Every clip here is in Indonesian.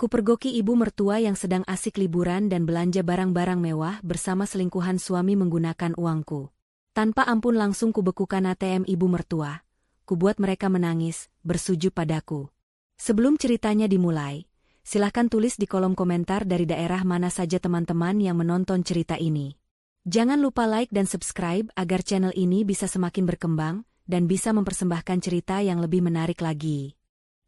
Kupergoki ibu mertua yang sedang asik liburan dan belanja barang-barang mewah bersama selingkuhan suami menggunakan uangku. Tanpa ampun langsung kubekukan ATM ibu mertua. Kubuat mereka menangis, bersujud padaku. Sebelum ceritanya dimulai, silahkan tulis di kolom komentar dari daerah mana saja teman-teman yang menonton cerita ini. Jangan lupa like dan subscribe agar channel ini bisa semakin berkembang dan bisa mempersembahkan cerita yang lebih menarik lagi.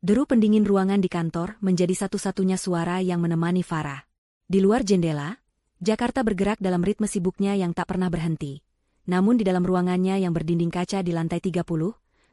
Deru pendingin ruangan di kantor menjadi satu-satunya suara yang menemani Farah. Di luar jendela, Jakarta bergerak dalam ritme sibuknya yang tak pernah berhenti. Namun di dalam ruangannya yang berdinding kaca di lantai 30,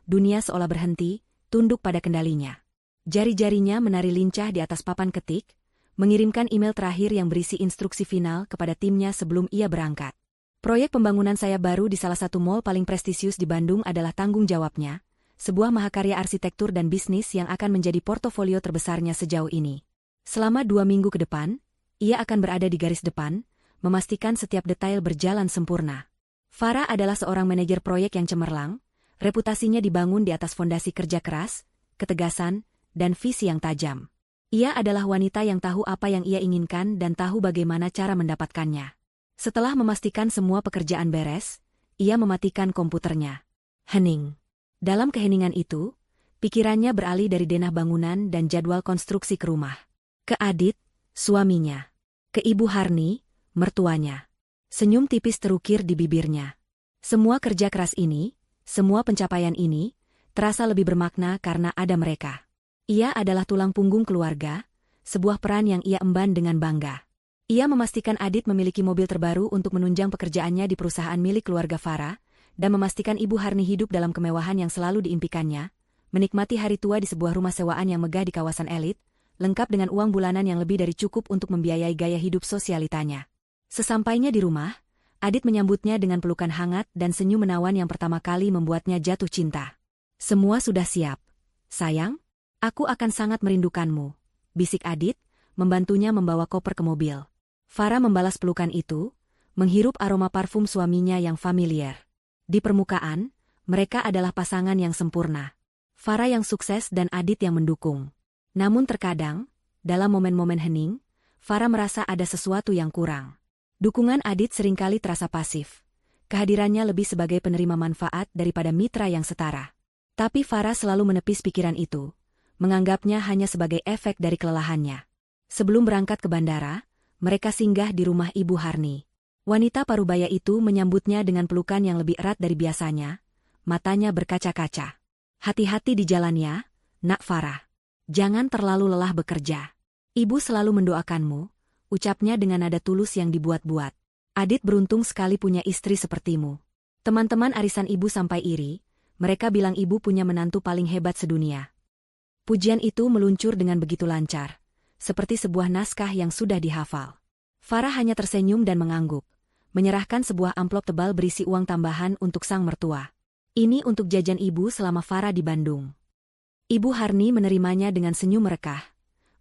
dunia seolah berhenti, tunduk pada kendalinya. Jari-jarinya menari lincah di atas papan ketik, mengirimkan email terakhir yang berisi instruksi final kepada timnya sebelum ia berangkat. Proyek pembangunan saya baru di salah satu mall paling prestisius di Bandung adalah tanggung jawabnya, sebuah mahakarya arsitektur dan bisnis yang akan menjadi portofolio terbesarnya sejauh ini. Selama 2 minggu ke depan, ia akan berada di garis depan, memastikan setiap detail berjalan sempurna. Farah adalah seorang manajer proyek yang cemerlang, reputasinya dibangun di atas fondasi kerja keras, ketegasan, dan visi yang tajam. Ia adalah wanita yang tahu apa yang ia inginkan dan tahu bagaimana cara mendapatkannya. Setelah memastikan semua pekerjaan beres, ia mematikan komputernya. Hening. Dalam keheningan itu, pikirannya beralih dari denah bangunan dan jadwal konstruksi ke rumah. Ke Adit, suaminya. Ke Ibu Harni, mertuanya. Senyum tipis terukir di bibirnya. Semua kerja keras ini, semua pencapaian ini, terasa lebih bermakna karena ada mereka. Ia adalah tulang punggung keluarga, sebuah peran yang ia emban dengan bangga. Ia memastikan Adit memiliki mobil terbaru untuk menunjang pekerjaannya di perusahaan milik keluarga Farah, dan memastikan Ibu Harni hidup dalam kemewahan yang selalu diimpikannya, menikmati hari tua di sebuah rumah sewaan yang megah di kawasan elit, lengkap dengan uang bulanan yang lebih dari cukup untuk membiayai gaya hidup sosialitanya. Sesampainya di rumah, Adit menyambutnya dengan pelukan hangat dan senyum menawan yang pertama kali membuatnya jatuh cinta. Semua sudah siap. Sayang, aku akan sangat merindukanmu, bisik Adit, membantunya membawa koper ke mobil. Farah membalas pelukan itu, menghirup aroma parfum suaminya yang familiar. Di permukaan, mereka adalah pasangan yang sempurna. Farah yang sukses dan Adit yang mendukung. Namun terkadang, dalam momen-momen hening, Farah merasa ada sesuatu yang kurang. Dukungan Adit seringkali terasa pasif. Kehadirannya lebih sebagai penerima manfaat daripada mitra yang setara. Tapi Farah selalu menepis pikiran itu, menganggapnya hanya sebagai efek dari kelelahannya. Sebelum berangkat ke bandara, mereka singgah di rumah Ibu Harni. Wanita parubaya itu menyambutnya dengan pelukan yang lebih erat dari biasanya, matanya berkaca-kaca. Hati-hati di jalannya, Nak Farah. Jangan terlalu lelah bekerja. Ibu selalu mendoakanmu, ucapnya dengan nada tulus yang dibuat-buat. Adit beruntung sekali punya istri sepertimu. Teman-teman arisan ibu sampai iri, mereka bilang ibu punya menantu paling hebat sedunia. Pujian itu meluncur dengan begitu lancar, seperti sebuah naskah yang sudah dihafal. Farah hanya tersenyum dan mengangguk, menyerahkan sebuah amplop tebal berisi uang tambahan untuk sang mertua. Ini untuk jajan ibu selama Farah di Bandung. Ibu Harni menerimanya dengan senyum merekah.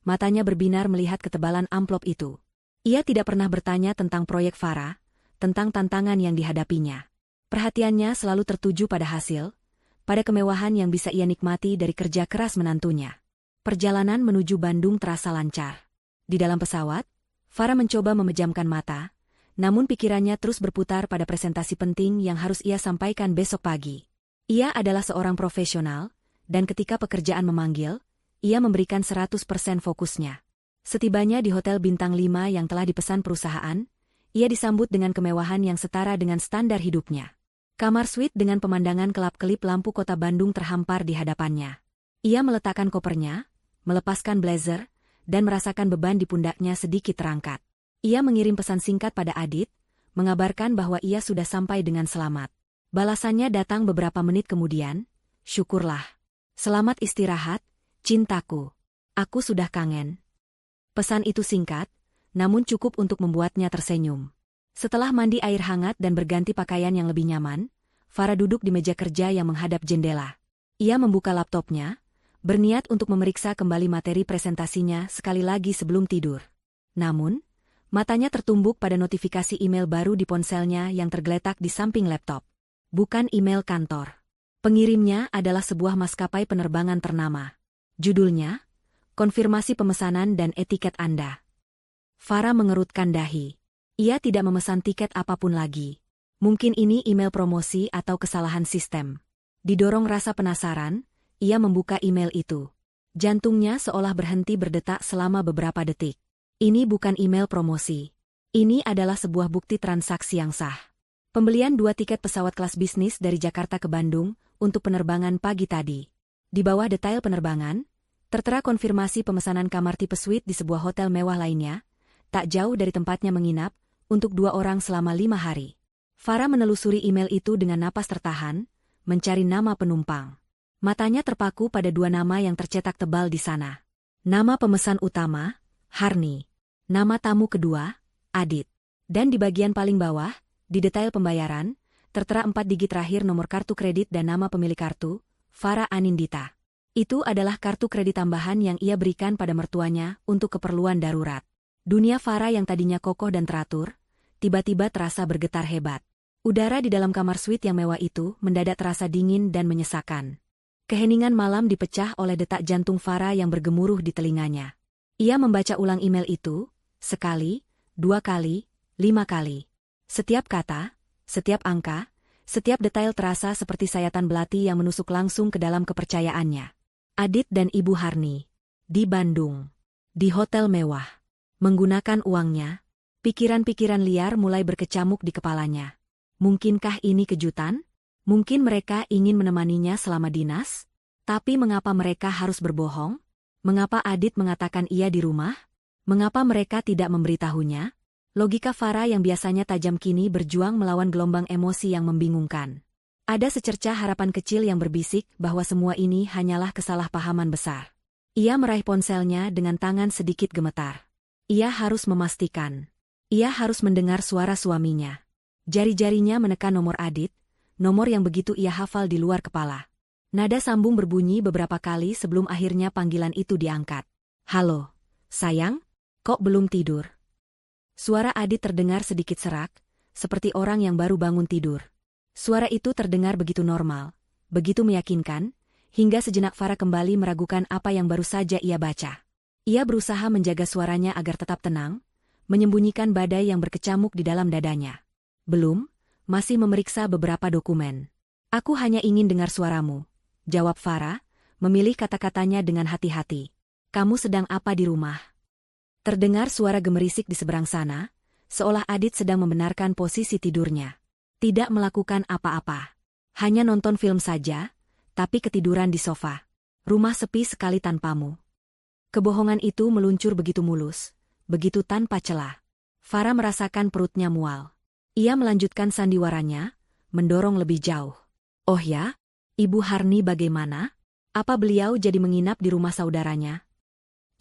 Matanya berbinar melihat ketebalan amplop itu. Ia tidak pernah bertanya tentang proyek Farah, tentang tantangan yang dihadapinya. Perhatiannya selalu tertuju pada hasil, pada kemewahan yang bisa ia nikmati dari kerja keras menantunya. Perjalanan menuju Bandung terasa lancar. Di dalam pesawat, Farah mencoba memejamkan mata, namun pikirannya terus berputar pada presentasi penting yang harus ia sampaikan besok pagi. Ia adalah seorang profesional, dan ketika pekerjaan memanggil, ia memberikan 100% fokusnya. Setibanya di Hotel Bintang 5 yang telah dipesan perusahaan, ia disambut dengan kemewahan yang setara dengan standar hidupnya. Kamar suite dengan pemandangan kelap-kelip lampu kota Bandung terhampar di hadapannya. Ia meletakkan kopernya, melepaskan blazer, dan merasakan beban di pundaknya sedikit terangkat. Ia mengirim pesan singkat pada Adit, mengabarkan bahwa ia sudah sampai dengan selamat. Balasannya datang beberapa menit kemudian, syukurlah. Selamat istirahat, cintaku. Aku sudah kangen. Pesan itu singkat, namun cukup untuk membuatnya tersenyum. Setelah mandi air hangat dan berganti pakaian yang lebih nyaman, Farah duduk di meja kerja yang menghadap jendela. Ia membuka laptopnya, berniat untuk memeriksa kembali materi presentasinya sekali lagi sebelum tidur. Namun, matanya tertumbuk pada notifikasi email baru di ponselnya yang tergeletak di samping laptop. Bukan email kantor. Pengirimnya adalah sebuah maskapai penerbangan ternama. Judulnya, Konfirmasi pemesanan dan etiket Anda. Farah mengerutkan dahi. Ia tidak memesan tiket apapun lagi. Mungkin ini email promosi atau kesalahan sistem. Didorong rasa penasaran, ia membuka email itu. Jantungnya seolah berhenti berdetak selama beberapa detik. Ini bukan email promosi. Ini adalah sebuah bukti transaksi yang sah. Pembelian 2 tiket pesawat kelas bisnis dari Jakarta ke Bandung untuk penerbangan pagi tadi. Di bawah detail penerbangan, tertera konfirmasi pemesanan kamar tipe suite di sebuah hotel mewah lainnya, tak jauh dari tempatnya menginap, untuk 2 orang selama 5 hari. Farah menelusuri email itu dengan napas tertahan, mencari nama penumpang. Matanya terpaku pada 2 nama yang tercetak tebal di sana. Nama pemesan utama, Harni. Nama tamu kedua, Adit. Dan di bagian paling bawah, di detail pembayaran, tertera 4 digit terakhir nomor kartu kredit dan nama pemilik kartu, Farah Anindita. Itu adalah kartu kredit tambahan yang ia berikan pada mertuanya untuk keperluan darurat. Dunia Farah yang tadinya kokoh dan teratur, tiba-tiba terasa bergetar hebat. Udara di dalam kamar suite yang mewah itu mendadak terasa dingin dan menyesakan. Keheningan malam dipecah oleh detak jantung Farah yang bergemuruh di telinganya. Ia membaca ulang email itu, sekali, 2 kali, 5 kali. Setiap kata, setiap angka, setiap detail terasa seperti sayatan belati yang menusuk langsung ke dalam kepercayaannya. Adit dan Ibu Harni. Di Bandung. Di hotel mewah. Menggunakan uangnya, pikiran-pikiran liar mulai berkecamuk di kepalanya. Mungkinkah ini kejutan? Mungkin mereka ingin menemaninya selama dinas? Tapi mengapa mereka harus berbohong? Mengapa Adit mengatakan ia di rumah? Mengapa mereka tidak memberitahunya? Logika Farah yang biasanya tajam kini berjuang melawan gelombang emosi yang membingungkan. Ada secercah harapan kecil yang berbisik bahwa semua ini hanyalah kesalahpahaman besar. Ia meraih ponselnya dengan tangan sedikit gemetar. Ia harus memastikan. Ia harus mendengar suara suaminya. Jari-jarinya menekan nomor Adit, nomor yang begitu ia hafal di luar kepala. Nada sambung berbunyi beberapa kali sebelum akhirnya panggilan itu diangkat. Halo, sayang, kok belum tidur? Suara Adit terdengar sedikit serak, seperti orang yang baru bangun tidur. Suara itu terdengar begitu normal, begitu meyakinkan, hingga sejenak Farah kembali meragukan apa yang baru saja ia baca. Ia berusaha menjaga suaranya agar tetap tenang, menyembunyikan badai yang berkecamuk di dalam dadanya. Belum, masih memeriksa beberapa dokumen. Aku hanya ingin dengar suaramu, jawab Farah, memilih kata-katanya dengan hati-hati. Kamu sedang apa di rumah? Terdengar suara gemerisik di seberang sana, seolah Adit sedang membenarkan posisi tidurnya. Tidak melakukan apa-apa. Hanya nonton film saja, tapi ketiduran di sofa. Rumah sepi sekali tanpamu. Kebohongan itu meluncur begitu mulus, begitu tanpa celah. Farah merasakan perutnya mual. Ia melanjutkan sandiwaranya, mendorong lebih jauh. Oh ya, Ibu Harni bagaimana? Apa beliau jadi menginap di rumah saudaranya?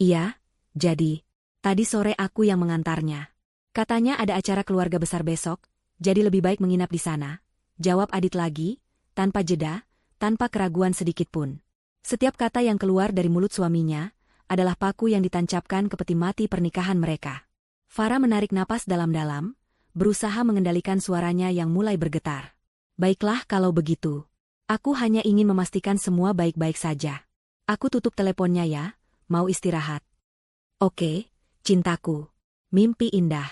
Iya, jadi. Tadi sore aku yang mengantarnya. Katanya ada acara keluarga besar besok, jadi lebih baik menginap di sana. Jawab Adit lagi, tanpa jeda, tanpa keraguan sedikitpun. Setiap kata yang keluar dari mulut suaminya adalah paku yang ditancapkan ke peti mati pernikahan mereka. Farah menarik napas dalam-dalam, berusaha mengendalikan suaranya yang mulai bergetar. Baiklah kalau begitu. Aku hanya ingin memastikan semua baik-baik saja. Aku tutup teleponnya ya, mau istirahat. Oke, cintaku. Mimpi indah.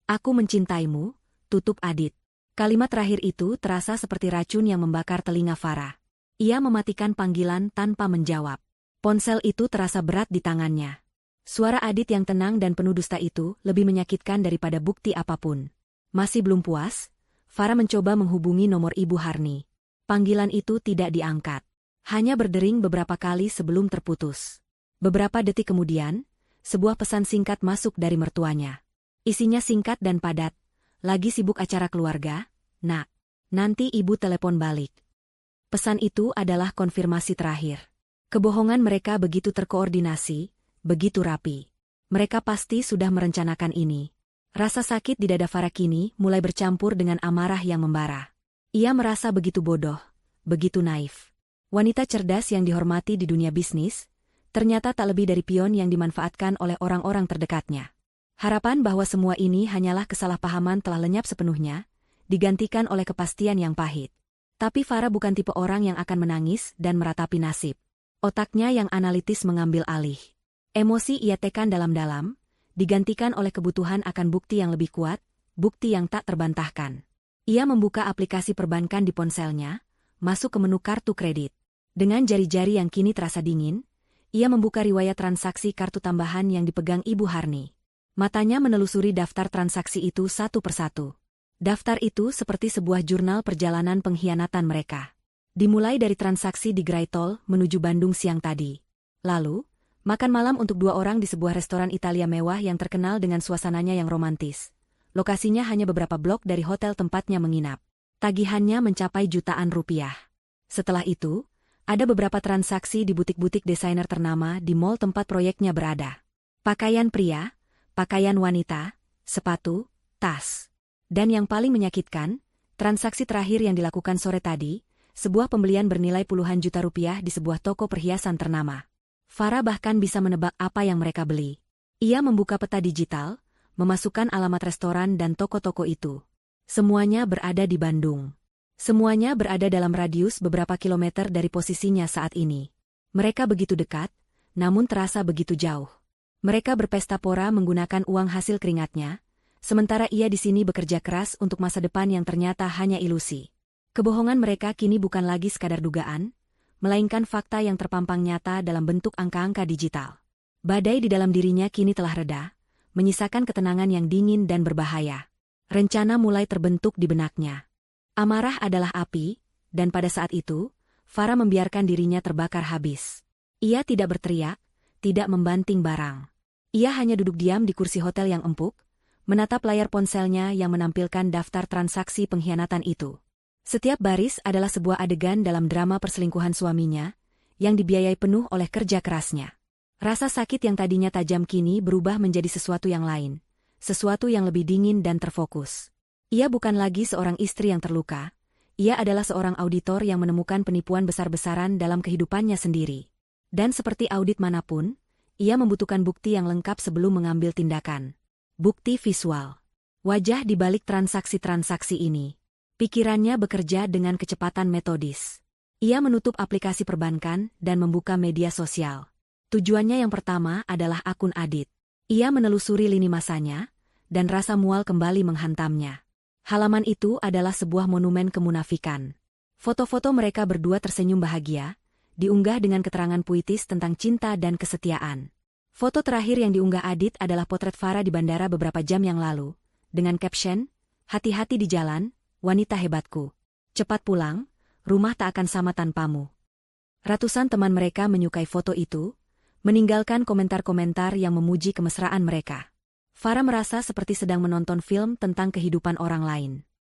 Aku mencintaimu, tutup Adit. Kalimat terakhir itu terasa seperti racun yang membakar telinga Farah. Ia mematikan panggilan tanpa menjawab. Ponsel itu terasa berat di tangannya. Suara Adit yang tenang dan penuh dusta itu lebih menyakitkan daripada bukti apapun. Masih belum puas, Farah mencoba menghubungi nomor Ibu Harni. Panggilan itu tidak diangkat. Hanya berdering beberapa kali sebelum terputus. Beberapa detik kemudian, sebuah pesan singkat masuk dari mertuanya. Isinya singkat dan padat. Lagi sibuk acara keluarga? Nak, nanti ibu telepon balik. Pesan itu adalah konfirmasi terakhir. Kebohongan mereka begitu terkoordinasi, begitu rapi. Mereka pasti sudah merencanakan ini. Rasa sakit di dada Farah kini mulai bercampur dengan amarah yang membara. Ia merasa begitu bodoh, begitu naif. Wanita cerdas yang dihormati di dunia bisnis, ternyata tak lebih dari pion yang dimanfaatkan oleh orang-orang terdekatnya. Harapan bahwa semua ini hanyalah kesalahpahaman telah lenyap sepenuhnya, digantikan oleh kepastian yang pahit. Tapi Farah bukan tipe orang yang akan menangis dan meratapi nasib. Otaknya yang analitis mengambil alih. Emosi ia tekan dalam-dalam, digantikan oleh kebutuhan akan bukti yang lebih kuat, bukti yang tak terbantahkan. Ia membuka aplikasi perbankan di ponselnya, masuk ke menu kartu kredit. Dengan jari-jari yang kini terasa dingin, ia membuka riwayat transaksi kartu tambahan yang dipegang Ibu Harni. Matanya menelusuri daftar transaksi itu satu persatu. Daftar itu seperti sebuah jurnal perjalanan pengkhianatan mereka. Dimulai dari transaksi di gerai tol menuju Bandung siang tadi. Lalu, makan malam untuk 2 orang di sebuah restoran Italia mewah yang terkenal dengan suasananya yang romantis. Lokasinya hanya beberapa blok dari hotel tempatnya menginap. Tagihannya mencapai jutaan rupiah. Setelah itu, ada beberapa transaksi di butik-butik desainer ternama di mall tempat proyeknya berada. Pakaian pria, pakaian wanita, sepatu, tas. Dan yang paling menyakitkan, transaksi terakhir yang dilakukan sore tadi, sebuah pembelian bernilai puluhan juta rupiah di sebuah toko perhiasan ternama. Farah bahkan bisa menebak apa yang mereka beli. Ia membuka peta digital, memasukkan alamat restoran dan toko-toko itu. Semuanya berada di Bandung. Semuanya berada dalam radius beberapa kilometer dari posisinya saat ini. Mereka begitu dekat, namun terasa begitu jauh. Mereka berpesta pora menggunakan uang hasil keringatnya, sementara ia di sini bekerja keras untuk masa depan yang ternyata hanya ilusi. Kebohongan mereka kini bukan lagi sekadar dugaan, melainkan fakta yang terpampang nyata dalam bentuk angka-angka digital. Badai di dalam dirinya kini telah reda, menyisakan ketenangan yang dingin dan berbahaya. Rencana mulai terbentuk di benaknya. Amarah adalah api, dan pada saat itu, Farah membiarkan dirinya terbakar habis. Ia tidak berteriak, tidak membanting barang. Ia hanya duduk diam di kursi hotel yang empuk, menatap layar ponselnya yang menampilkan daftar transaksi pengkhianatan itu. Setiap baris adalah sebuah adegan dalam drama perselingkuhan suaminya, yang dibiayai penuh oleh kerja kerasnya. Rasa sakit yang tadinya tajam kini berubah menjadi sesuatu yang lain, sesuatu yang lebih dingin dan terfokus. Ia bukan lagi seorang istri yang terluka, ia adalah seorang auditor yang menemukan penipuan besar-besaran dalam kehidupannya sendiri. Dan seperti audit manapun, ia membutuhkan bukti yang lengkap sebelum mengambil tindakan. Bukti visual. Wajah di balik transaksi-transaksi ini. Pikirannya bekerja dengan kecepatan metodis. Ia menutup aplikasi perbankan dan membuka media sosial. Tujuannya yang pertama adalah akun Adit. Ia menelusuri lini masanya, dan rasa mual kembali menghantamnya. Halaman itu adalah sebuah monumen kemunafikan. Foto-foto mereka berdua tersenyum bahagia, diunggah dengan keterangan puitis tentang cinta dan kesetiaan. Foto terakhir yang diunggah Adit adalah potret Farah di bandara beberapa jam yang lalu, dengan caption, "Hati-hati di jalan, wanita hebatku. Cepat pulang, rumah tak akan sama tanpamu." Ratusan teman mereka menyukai foto itu, meninggalkan komentar-komentar yang memuji kemesraan mereka. Farah merasa seperti sedang menonton film tentang kehidupan orang lain.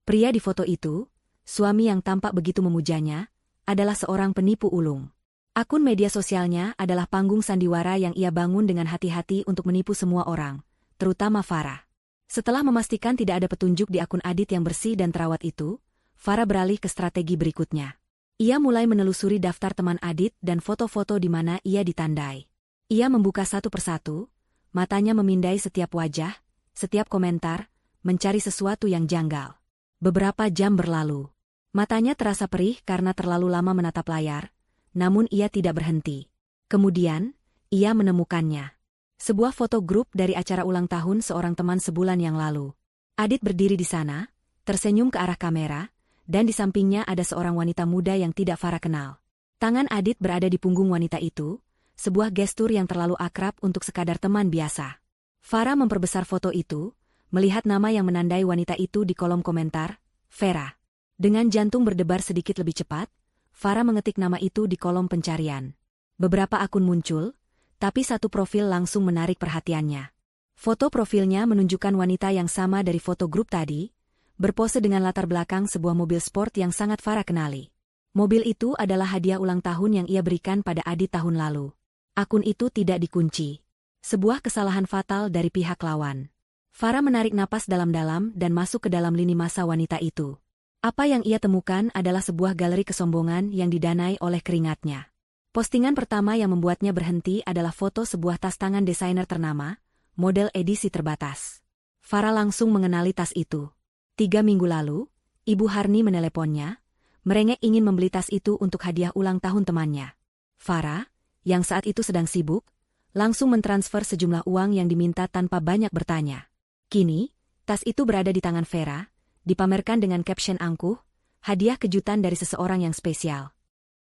Pria di foto itu, suami yang tampak begitu memujanya, adalah seorang penipu ulung. Akun media sosialnya adalah panggung sandiwara yang ia bangun dengan hati-hati untuk menipu semua orang, terutama Farah. Setelah memastikan tidak ada petunjuk di akun Adit yang bersih dan terawat itu, Farah beralih ke strategi berikutnya. Ia mulai menelusuri daftar teman Adit dan foto-foto di mana ia ditandai. Ia membuka satu persatu, matanya memindai setiap wajah, setiap komentar, mencari sesuatu yang janggal. Beberapa jam berlalu. Matanya terasa perih karena terlalu lama menatap layar, namun ia tidak berhenti. Kemudian, ia menemukannya. Sebuah foto grup dari acara ulang tahun seorang teman sebulan yang lalu. Adit berdiri di sana, tersenyum ke arah kamera, dan di sampingnya ada seorang wanita muda yang tidak Farah kenal. Tangan Adit berada di punggung wanita itu, sebuah gestur yang terlalu akrab untuk sekadar teman biasa. Farah memperbesar foto itu, melihat nama yang menandai wanita itu di kolom komentar, Vera. Dengan jantung berdebar sedikit lebih cepat, Farah mengetik nama itu di kolom pencarian. Beberapa akun muncul, tapi satu profil langsung menarik perhatiannya. Foto profilnya menunjukkan wanita yang sama dari foto grup tadi, berpose dengan latar belakang sebuah mobil sport yang sangat Farah kenali. Mobil itu adalah hadiah ulang tahun yang ia berikan pada Adit tahun lalu. Akun itu tidak dikunci. Sebuah kesalahan fatal dari pihak lawan. Farah menarik napas dalam-dalam dan masuk ke dalam lini masa wanita itu. Apa yang ia temukan adalah sebuah galeri kesombongan yang didanai oleh keringatnya. Postingan pertama yang membuatnya berhenti adalah foto sebuah tas tangan desainer ternama, model edisi terbatas. Farah langsung mengenali tas itu. 3 minggu lalu, Ibu Harni meneleponnya, merengek ingin membeli tas itu untuk hadiah ulang tahun temannya. Farah, yang saat itu sedang sibuk, langsung mentransfer sejumlah uang yang diminta tanpa banyak bertanya. Kini, tas itu berada di tangan Vera, dipamerkan dengan caption angkuh, hadiah kejutan dari seseorang yang spesial.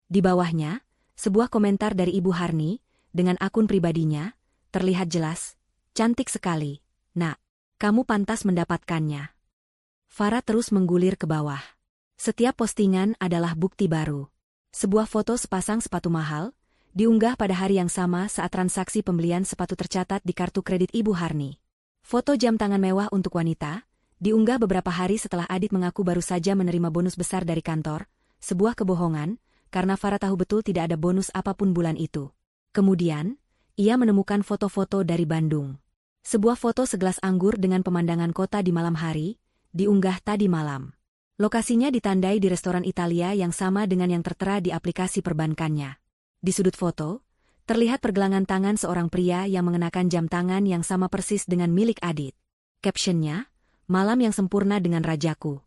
Di bawahnya, sebuah komentar dari Ibu Harni, dengan akun pribadinya, terlihat jelas, cantik sekali, nak, kamu pantas mendapatkannya. Farah terus menggulir ke bawah. Setiap postingan adalah bukti baru. Sebuah foto sepasang sepatu mahal, diunggah pada hari yang sama saat transaksi pembelian sepatu tercatat di kartu kredit Ibu Harni. Foto jam tangan mewah untuk wanita, diunggah beberapa hari setelah Adit mengaku baru saja menerima bonus besar dari kantor, sebuah kebohongan, karena Farah tahu betul tidak ada bonus apapun bulan itu. Kemudian, ia menemukan foto-foto dari Bandung. Sebuah foto segelas anggur dengan pemandangan kota di malam hari, diunggah tadi malam. Lokasinya ditandai di restoran Italia yang sama dengan yang tertera di aplikasi perbankannya. Di sudut foto, terlihat pergelangan tangan seorang pria yang mengenakan jam tangan yang sama persis dengan milik Adit. Captionnya, malam yang sempurna dengan rajaku.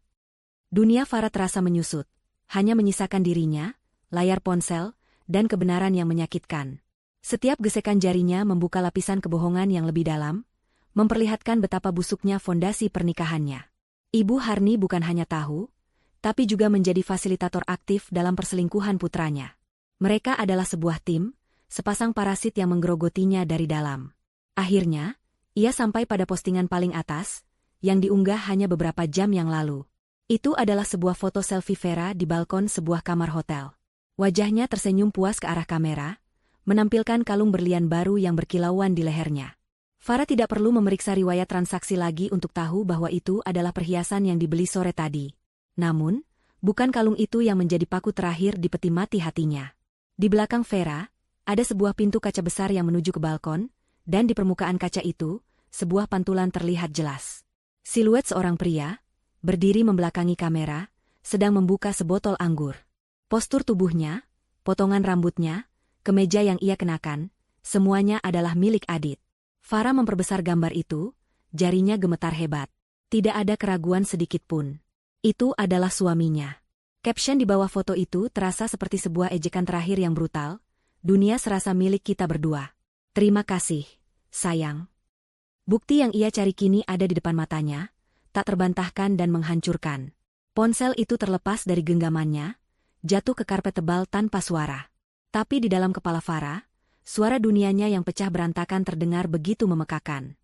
Dunia Farah terasa menyusut, hanya menyisakan dirinya, layar ponsel, dan kebenaran yang menyakitkan. Setiap gesekan jarinya membuka lapisan kebohongan yang lebih dalam, memperlihatkan betapa busuknya fondasi pernikahannya. Ibu Harni bukan hanya tahu, tapi juga menjadi fasilitator aktif dalam perselingkuhan putranya. Mereka adalah sebuah tim, sepasang parasit yang menggerogotinya dari dalam. Akhirnya, ia sampai pada postingan paling atas, yang diunggah hanya beberapa jam yang lalu. Itu adalah sebuah foto selfie Vera di balkon sebuah kamar hotel. Wajahnya tersenyum puas ke arah kamera, menampilkan kalung berlian baru yang berkilauan di lehernya. Farah tidak perlu memeriksa riwayat transaksi lagi untuk tahu bahwa itu adalah perhiasan yang dibeli sore tadi. Namun, bukan kalung itu yang menjadi paku terakhir di peti mati hatinya. Di belakang Vera, ada sebuah pintu kaca besar yang menuju ke balkon, dan di permukaan kaca itu, sebuah pantulan terlihat jelas. Siluet seorang pria, berdiri membelakangi kamera, sedang membuka sebotol anggur. Postur tubuhnya, potongan rambutnya, kemeja yang ia kenakan, semuanya adalah milik Adit. Farah memperbesar gambar itu, jarinya gemetar hebat. Tidak ada keraguan sedikit pun. Itu adalah suaminya. Caption di bawah foto itu terasa seperti sebuah ejekan terakhir yang brutal. Dunia serasa milik kita berdua. Terima kasih, sayang. Bukti yang ia cari kini ada di depan matanya, tak terbantahkan dan menghancurkan. Ponsel itu terlepas dari genggamannya, jatuh ke karpet tebal tanpa suara. Tapi di dalam kepala Farah, suara dunianya yang pecah berantakan terdengar begitu memekakan.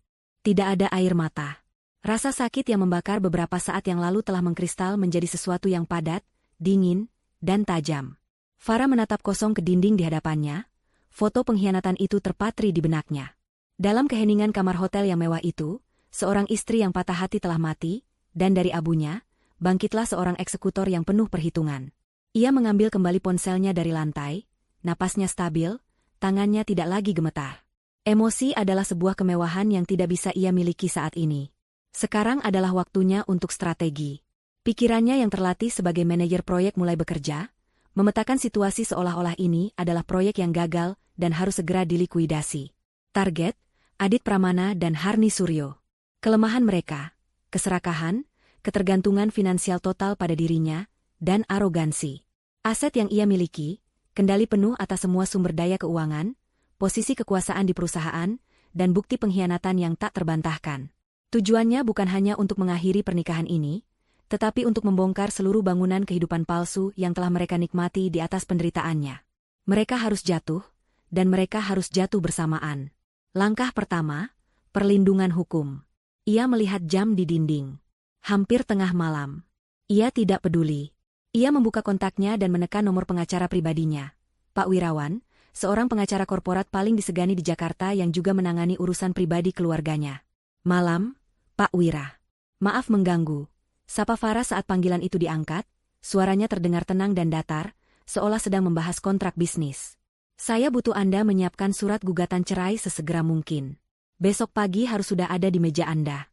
Tidak ada air mata. Rasa sakit yang membakar beberapa saat yang lalu telah mengkristal menjadi sesuatu yang padat, dingin, dan tajam. Farah menatap kosong ke dinding di hadapannya, foto pengkhianatan itu terpatri di benaknya. Dalam keheningan kamar hotel yang mewah itu, seorang istri yang patah hati telah mati, dan dari abunya, bangkitlah seorang eksekutor yang penuh perhitungan. Ia mengambil kembali ponselnya dari lantai, napasnya stabil, tangannya tidak lagi gemetar. Emosi adalah sebuah kemewahan yang tidak bisa ia miliki saat ini. Sekarang adalah waktunya untuk strategi. Pikirannya yang terlatih sebagai manajer proyek mulai bekerja, memetakan situasi seolah-olah ini adalah proyek yang gagal dan harus segera dilikuidasi. Target, Adit Pramana dan Harni Suryo. Kelemahan mereka, keserakahan, ketergantungan finansial total pada dirinya, dan arogansi. Aset yang ia miliki, kendali penuh atas semua sumber daya keuangan, posisi kekuasaan di perusahaan, dan bukti pengkhianatan yang tak terbantahkan. Tujuannya bukan hanya untuk mengakhiri pernikahan ini, tetapi untuk membongkar seluruh bangunan kehidupan palsu yang telah mereka nikmati di atas penderitaannya. Mereka harus jatuh, dan mereka harus jatuh bersamaan. Langkah pertama, perlindungan hukum. Ia melihat jam di dinding. Hampir tengah malam. Ia tidak peduli. Ia membuka kontaknya dan menekan nomor pengacara pribadinya. Pak Wirawan, seorang pengacara korporat paling disegani di Jakarta yang juga menangani urusan pribadi keluarganya. Malam, Pak Wira. Maaf mengganggu. Sapa Farah saat panggilan itu diangkat, suaranya terdengar tenang dan datar, seolah sedang membahas kontrak bisnis. Saya butuh Anda menyiapkan surat gugatan cerai sesegera mungkin. Besok pagi harus sudah ada di meja Anda.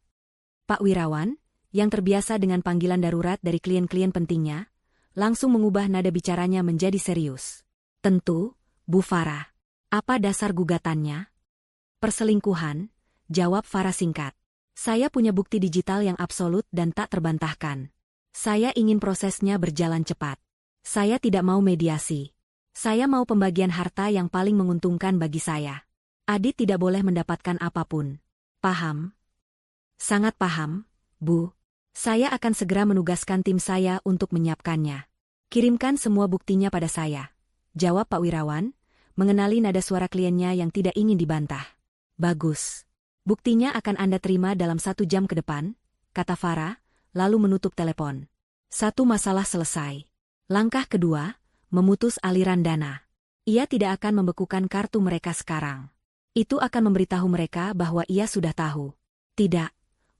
Pak Wirawan, yang terbiasa dengan panggilan darurat dari klien-klien pentingnya, langsung mengubah nada bicaranya menjadi serius. Tentu, Bu Farah. Apa dasar gugatannya? Perselingkuhan, jawab Farah singkat. Saya punya bukti digital yang absolut dan tak terbantahkan. Saya ingin prosesnya berjalan cepat. Saya tidak mau mediasi. Saya mau pembagian harta yang paling menguntungkan bagi saya. Adit tidak boleh mendapatkan apapun. Paham? Sangat paham, Bu. Saya akan segera menugaskan tim saya untuk menyiapkannya. Kirimkan semua buktinya pada saya, jawab Pak Wirawan, mengenali nada suara kliennya yang tidak ingin dibantah. Bagus. Buktinya akan Anda terima dalam 1 jam ke depan, kata Farah, lalu menutup telepon. Satu masalah selesai. Langkah kedua, memutus aliran dana. Ia tidak akan membekukan kartu mereka sekarang. Itu akan memberitahu mereka bahwa ia sudah tahu. Tidak.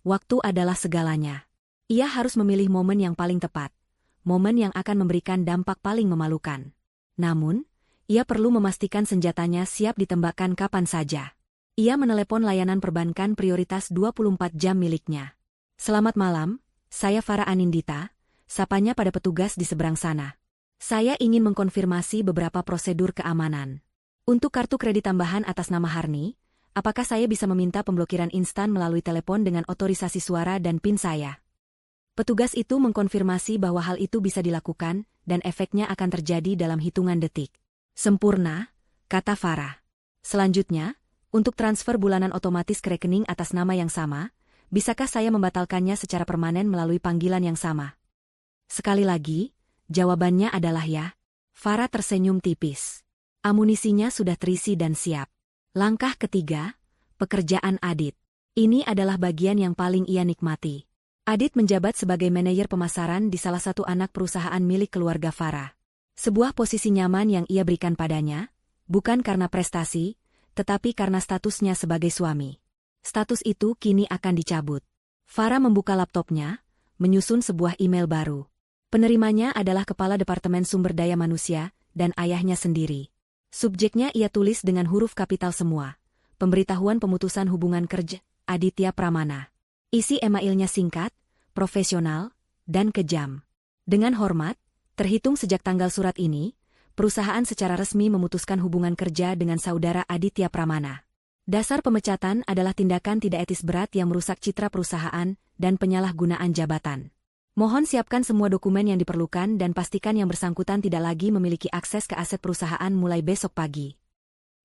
Waktu adalah segalanya. Ia harus memilih momen yang paling tepat. Momen yang akan memberikan dampak paling memalukan. Namun, ia perlu memastikan senjatanya siap ditembakkan kapan saja. Ia menelepon layanan perbankan prioritas 24 jam miliknya. Selamat malam, saya Farah Anindita, sapanya pada petugas di seberang sana. Saya ingin mengkonfirmasi beberapa prosedur keamanan. Untuk kartu kredit tambahan atas nama Harni, apakah saya bisa meminta pemblokiran instan melalui telepon dengan otorisasi suara dan PIN saya? Petugas itu mengkonfirmasi bahwa hal itu bisa dilakukan dan efeknya akan terjadi dalam hitungan detik. Sempurna, kata Farah. Selanjutnya, untuk transfer bulanan otomatis ke rekening atas nama yang sama, bisakah saya membatalkannya secara permanen melalui panggilan yang sama? Sekali lagi, jawabannya adalah ya. Farah tersenyum tipis. Amunisinya sudah terisi dan siap. Langkah ketiga, pekerjaan Adit. Ini adalah bagian yang paling ia nikmati. Adit menjabat sebagai manajer pemasaran di salah satu anak perusahaan milik keluarga Farah. Sebuah posisi nyaman yang ia berikan padanya, bukan karena prestasi, tetapi karena statusnya sebagai suami. Status itu kini akan dicabut. Farah membuka laptopnya, menyusun sebuah email baru. Penerimanya adalah Kepala Departemen Sumber Daya Manusia dan ayahnya sendiri. Subjeknya ia tulis dengan huruf kapital semua. Pemberitahuan pemutusan hubungan kerja, Aditya Pramana. Isi emailnya singkat, profesional, dan kejam. Dengan hormat, terhitung sejak tanggal surat ini, perusahaan secara resmi memutuskan hubungan kerja dengan saudara Aditya Pramana. Dasar pemecatan adalah tindakan tidak etis berat yang merusak citra perusahaan dan penyalahgunaan jabatan. Mohon siapkan semua dokumen yang diperlukan dan pastikan yang bersangkutan tidak lagi memiliki akses ke aset perusahaan mulai besok pagi.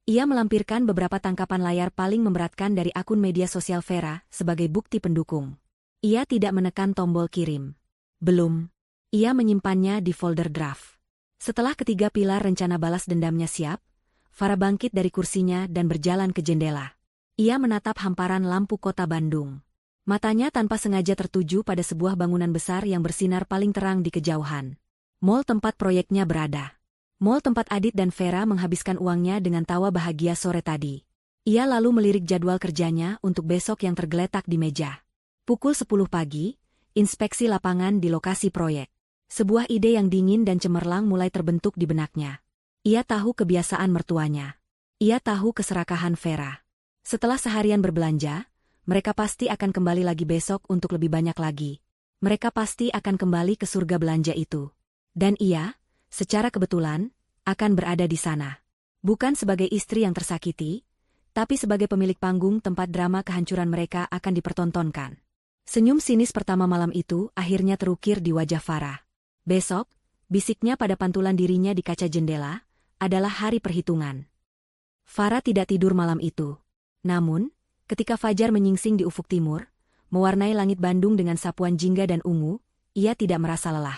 Ia melampirkan beberapa tangkapan layar paling memberatkan dari akun media sosial Vera sebagai bukti pendukung. Ia tidak menekan tombol kirim. Belum. Ia menyimpannya di folder draft. Setelah ketiga pilar rencana balas dendamnya siap, Farah bangkit dari kursinya dan berjalan ke jendela. Ia menatap hamparan lampu kota Bandung. Matanya tanpa sengaja tertuju pada sebuah bangunan besar yang bersinar paling terang di kejauhan. Mall tempat proyeknya berada. Mall tempat Adit dan Vera menghabiskan uangnya dengan tawa bahagia sore tadi. Ia lalu melirik jadwal kerjanya untuk besok yang tergeletak di meja. Pukul 10 pagi, inspeksi lapangan di lokasi proyek. Sebuah ide yang dingin dan cemerlang mulai terbentuk di benaknya. Ia tahu kebiasaan mertuanya. Ia tahu keserakahan Vera. Setelah seharian berbelanja, mereka pasti akan kembali lagi besok untuk lebih banyak lagi. Mereka pasti akan kembali ke surga belanja itu. Dan ia, secara kebetulan, akan berada di sana. Bukan sebagai istri yang tersakiti, tapi sebagai pemilik panggung tempat drama kehancuran mereka akan dipertontonkan. Senyum sinis pertama malam itu akhirnya terukir di wajah Farah. Besok, bisiknya pada pantulan dirinya di kaca jendela, adalah hari perhitungan. Farah tidak tidur malam itu. Namun, ketika fajar menyingsing di ufuk timur, mewarnai langit Bandung dengan sapuan jingga dan ungu, ia tidak merasa lelah.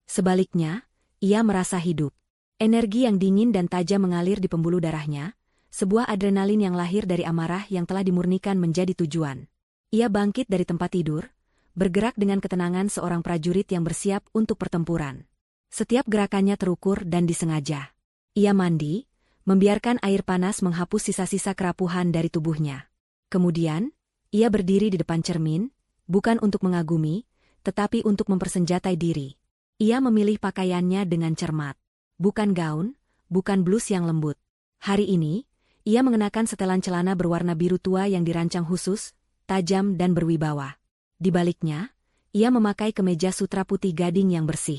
Sebaliknya, ia merasa hidup. Energi yang dingin dan tajam mengalir di pembuluh darahnya, sebuah adrenalin yang lahir dari amarah yang telah dimurnikan menjadi tujuan. Ia bangkit dari tempat tidur, bergerak dengan ketenangan seorang prajurit yang bersiap untuk pertempuran. Setiap gerakannya terukur dan disengaja. Ia mandi, membiarkan air panas menghapus sisa-sisa kerapuhan dari tubuhnya. Kemudian, ia berdiri di depan cermin, bukan untuk mengagumi, tetapi untuk mempersenjatai diri. Ia memilih pakaiannya dengan cermat. Bukan gaun, bukan blus yang lembut. Hari ini, ia mengenakan setelan celana berwarna biru tua yang dirancang khusus, tajam dan berwibawa. Di baliknya, ia memakai kemeja sutra putih gading yang bersih.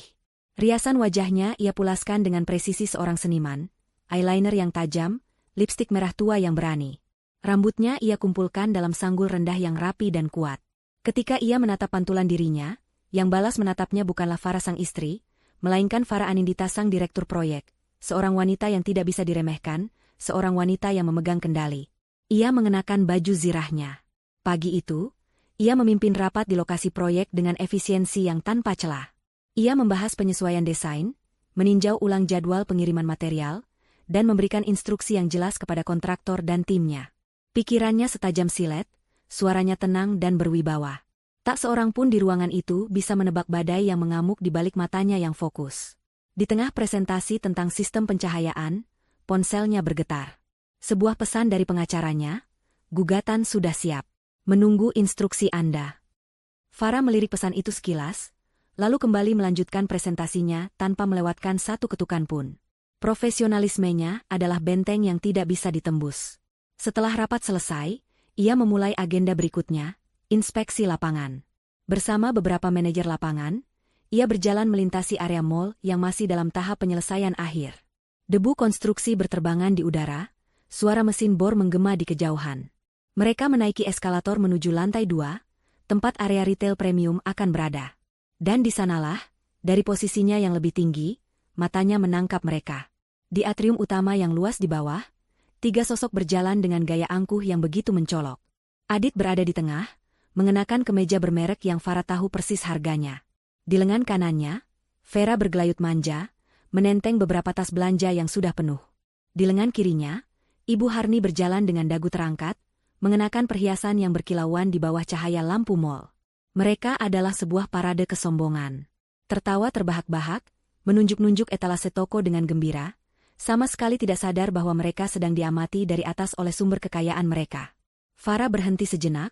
Riasan wajahnya ia pulaskan dengan presisi seorang seniman, eyeliner yang tajam, lipstik merah tua yang berani. Rambutnya ia kumpulkan dalam sanggul rendah yang rapi dan kuat. Ketika ia menatap pantulan dirinya, yang balas menatapnya bukanlah Farah sang istri, melainkan Farah Anindita sang direktur proyek, seorang wanita yang tidak bisa diremehkan, seorang wanita yang memegang kendali. Ia mengenakan baju zirahnya. Pagi itu, ia memimpin rapat di lokasi proyek dengan efisiensi yang tanpa celah. Ia membahas penyesuaian desain, meninjau ulang jadwal pengiriman material, dan memberikan instruksi yang jelas kepada kontraktor dan timnya. Pikirannya setajam silet, suaranya tenang dan berwibawa. Tak seorang pun di ruangan itu bisa menebak badai yang mengamuk di balik matanya yang fokus. Di tengah presentasi tentang sistem pencahayaan, ponselnya bergetar. Sebuah pesan dari pengacaranya, gugatan sudah siap. Menunggu instruksi Anda. Farah melirik pesan itu sekilas, lalu kembali melanjutkan presentasinya tanpa melewatkan satu ketukan pun. Profesionalismenya adalah benteng yang tidak bisa ditembus. Setelah rapat selesai, ia memulai agenda berikutnya, inspeksi lapangan. Bersama beberapa manajer lapangan, ia berjalan melintasi area mal yang masih dalam tahap penyelesaian akhir. Debu konstruksi berterbangan di udara, suara mesin bor menggema di kejauhan. Mereka menaiki eskalator menuju lantai 2, tempat area retail premium akan berada. Dan di sanalah, dari posisinya yang lebih tinggi, matanya menangkap mereka. Di atrium utama yang luas di bawah, 3 sosok berjalan dengan gaya angkuh yang begitu mencolok. Adit berada di tengah, mengenakan kemeja bermerek yang Farah tahu persis harganya. Di lengan kanannya, Vera bergelayut manja, menenteng beberapa tas belanja yang sudah penuh. Di lengan kirinya, Ibu Harni berjalan dengan dagu terangkat, mengenakan perhiasan yang berkilauan di bawah cahaya lampu mal. Mereka adalah sebuah parade kesombongan. Tertawa terbahak-bahak, menunjuk-nunjuk etalase toko dengan gembira, sama sekali tidak sadar bahwa mereka sedang diamati dari atas oleh sumber kekayaan mereka. Farah berhenti sejenak,